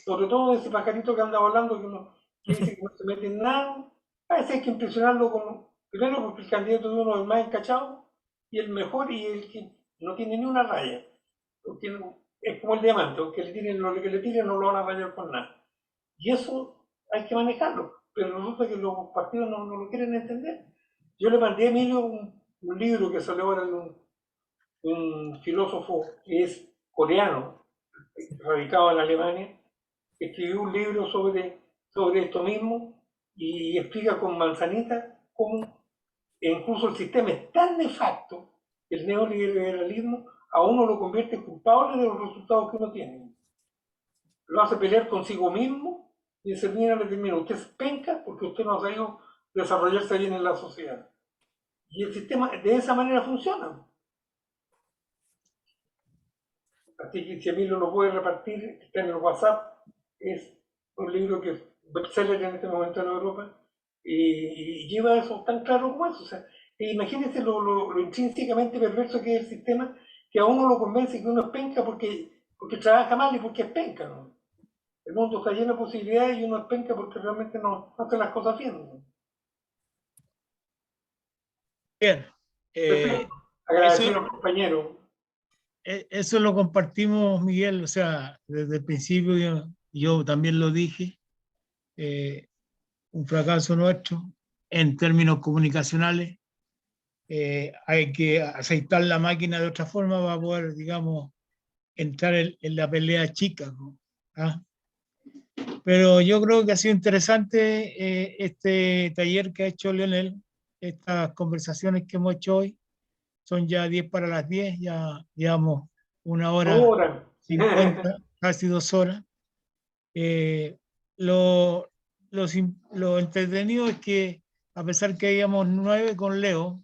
Sobre todo ese pajarito que anda volando, que dice que no se mete en nada. A veces hay que impresionarlo primero porque el candidato de uno es el más encachado y el mejor y el que no tiene ni una raya. Porque es como el diamante, aunque le tiren lo que le tiren no lo van a rayar con nada. Y eso hay que manejarlo, pero resulta que los partidos no lo quieren entender. Yo le mandé a Emilio un libro que salió ahora de un filósofo que es coreano, radicado en Alemania, que escribió un libro sobre esto mismo y explica con manzanita cómo incluso el sistema es tan nefasto, el neoliberalismo a uno lo convierte culpable de los resultados que uno tiene. Lo hace pelear consigo mismo y se termina, usted es penca porque usted no ha sabido desarrollarse bien en la sociedad. Y el sistema de esa manera funciona. Así que si Emilio lo puede repartir, está en el WhatsApp, es un libro que es bestseller en este momento en Europa y lleva eso tan claro como eso. O sea, imagínense lo intrínsecamente perverso que es el sistema, que a uno lo convence que uno es penca porque trabaja mal y porque es penca, ¿no? El mundo está lleno de posibilidades y uno es penca porque realmente no hace las cosas bien, ¿no? Bien. Agradecido al compañero. Eso lo compartimos, Miguel, o sea, desde el principio yo también lo dije, un fracaso nuestro en términos comunicacionales. Hay que aceitar la máquina de otra forma para poder, digamos, entrar en la pelea chica, ¿no? ¿Ah? Pero yo creo que ha sido interesante este taller que ha hecho Leonel, estas conversaciones que hemos hecho hoy. Son ya 10 para las 10, ya llevamos 1 hora 50, casi 2 horas. Lo entretenido es que, a pesar que hayamos 9 con Leo,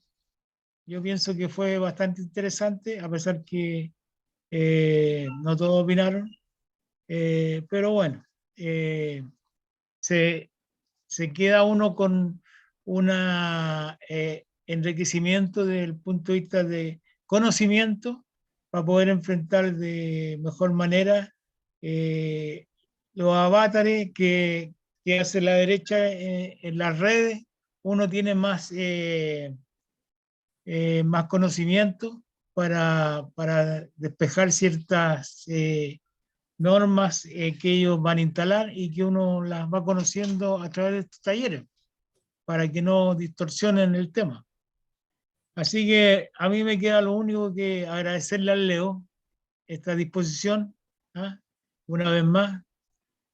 yo pienso que fue bastante interesante, a pesar que no todos opinaron, pero bueno, se queda uno con un enriquecimiento desde el punto de vista de conocimiento para poder enfrentar de mejor manera los avatares que hace la derecha en las redes. Uno tiene más conocimiento para despejar ciertas normas que ellos van a instalar y que uno las va conociendo a través de estos talleres para que no distorsionen el tema. Así que a mí me queda lo único que agradecerle al Leo esta disposición, ¿ah? Una vez más,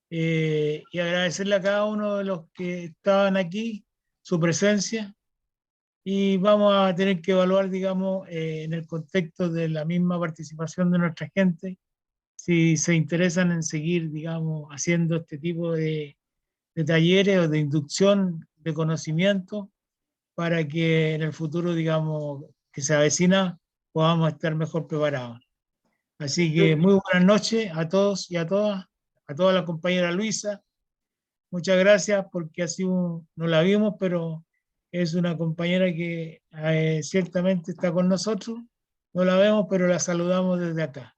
y agradecerle a cada uno de los que estaban aquí su presencia, y vamos a tener que evaluar, digamos, en el contexto de la misma participación de nuestra gente, si se interesan en seguir, digamos, haciendo este tipo de talleres o de inducción de conocimiento para que en el futuro, digamos, que se avecina, podamos estar mejor preparados. Así que muy buenas noches a todos y a toda la compañera Luisa. Muchas gracias porque así no la vimos, pero es una compañera que ciertamente está con nosotros. No la vemos, pero la saludamos desde acá.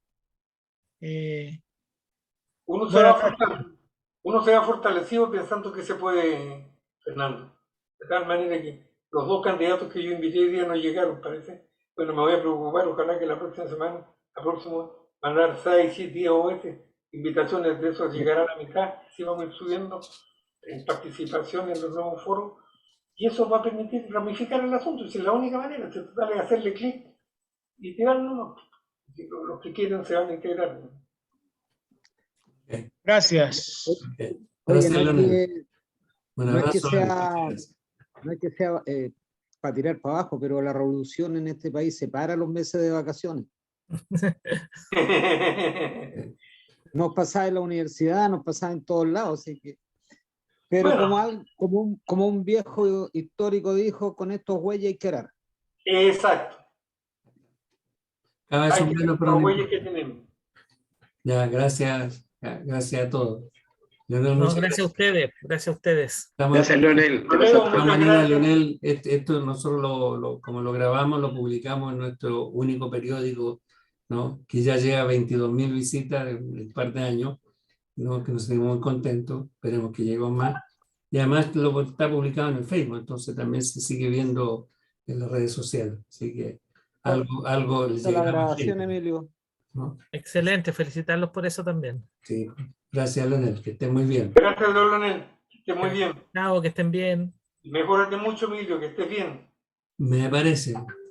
Uno se va fortalecido pensando que se puede, Fernando. De tal manera que los 2 candidatos que yo invité hoy día no llegaron, parece. Bueno, me voy a preocupar, ojalá que la próxima semana, la próxima, mandar 6, 7 días o veces, invitaciones de eso llegarán a la mitad, si vamos a ir subiendo en participación en los nuevos foros, y eso va a permitir ramificar el asunto, y si es la única manera, se trata de hacerle clic y tirarlo, los que quieren se van a integrar. Gracias. Ok. Oye, Gracias, no es Leonel. que, Un no es que abrazo. sea, Gracias. no es que sea para tirar para abajo, pero la revolución en este país separa los meses de vacaciones. Nos pasaba en la universidad, nos pasaba en todos lados, así que. Pero Bueno. como un viejo histórico dijo, con estos güeyes hay que arar. Exacto. Cada vez Hay son que menos, hacer pero los no bueyes importa. que tenemos. Ya, gracias. Gracias a todos. Leonel, No, muchas gracias a ustedes, gracias a ustedes. Estamos Gracias, Leonel. Te Leo, pasaste. de todas muchas maneras, gracias. Leonel, esto nosotros como lo grabamos, lo publicamos en nuestro único periódico, ¿no? Que ya llega a 22.000 visitas en un par de años, ¿no? Que nos sentimos muy contentos, esperemos que lleguemos más. Y además lo está publicado en el Facebook, entonces también se sigue viendo en las redes sociales. Así que algo les Esta es la llegará más grabación, gente, Emilio. ¿no? Excelente, felicitarlos por eso también. Sí. Gracias, Leonel, que estés muy bien. Gracias, don Leonel. Que esté muy bien. Chao, que estén bien. Mejórate mucho, Emilio, que estés bien. Me parece.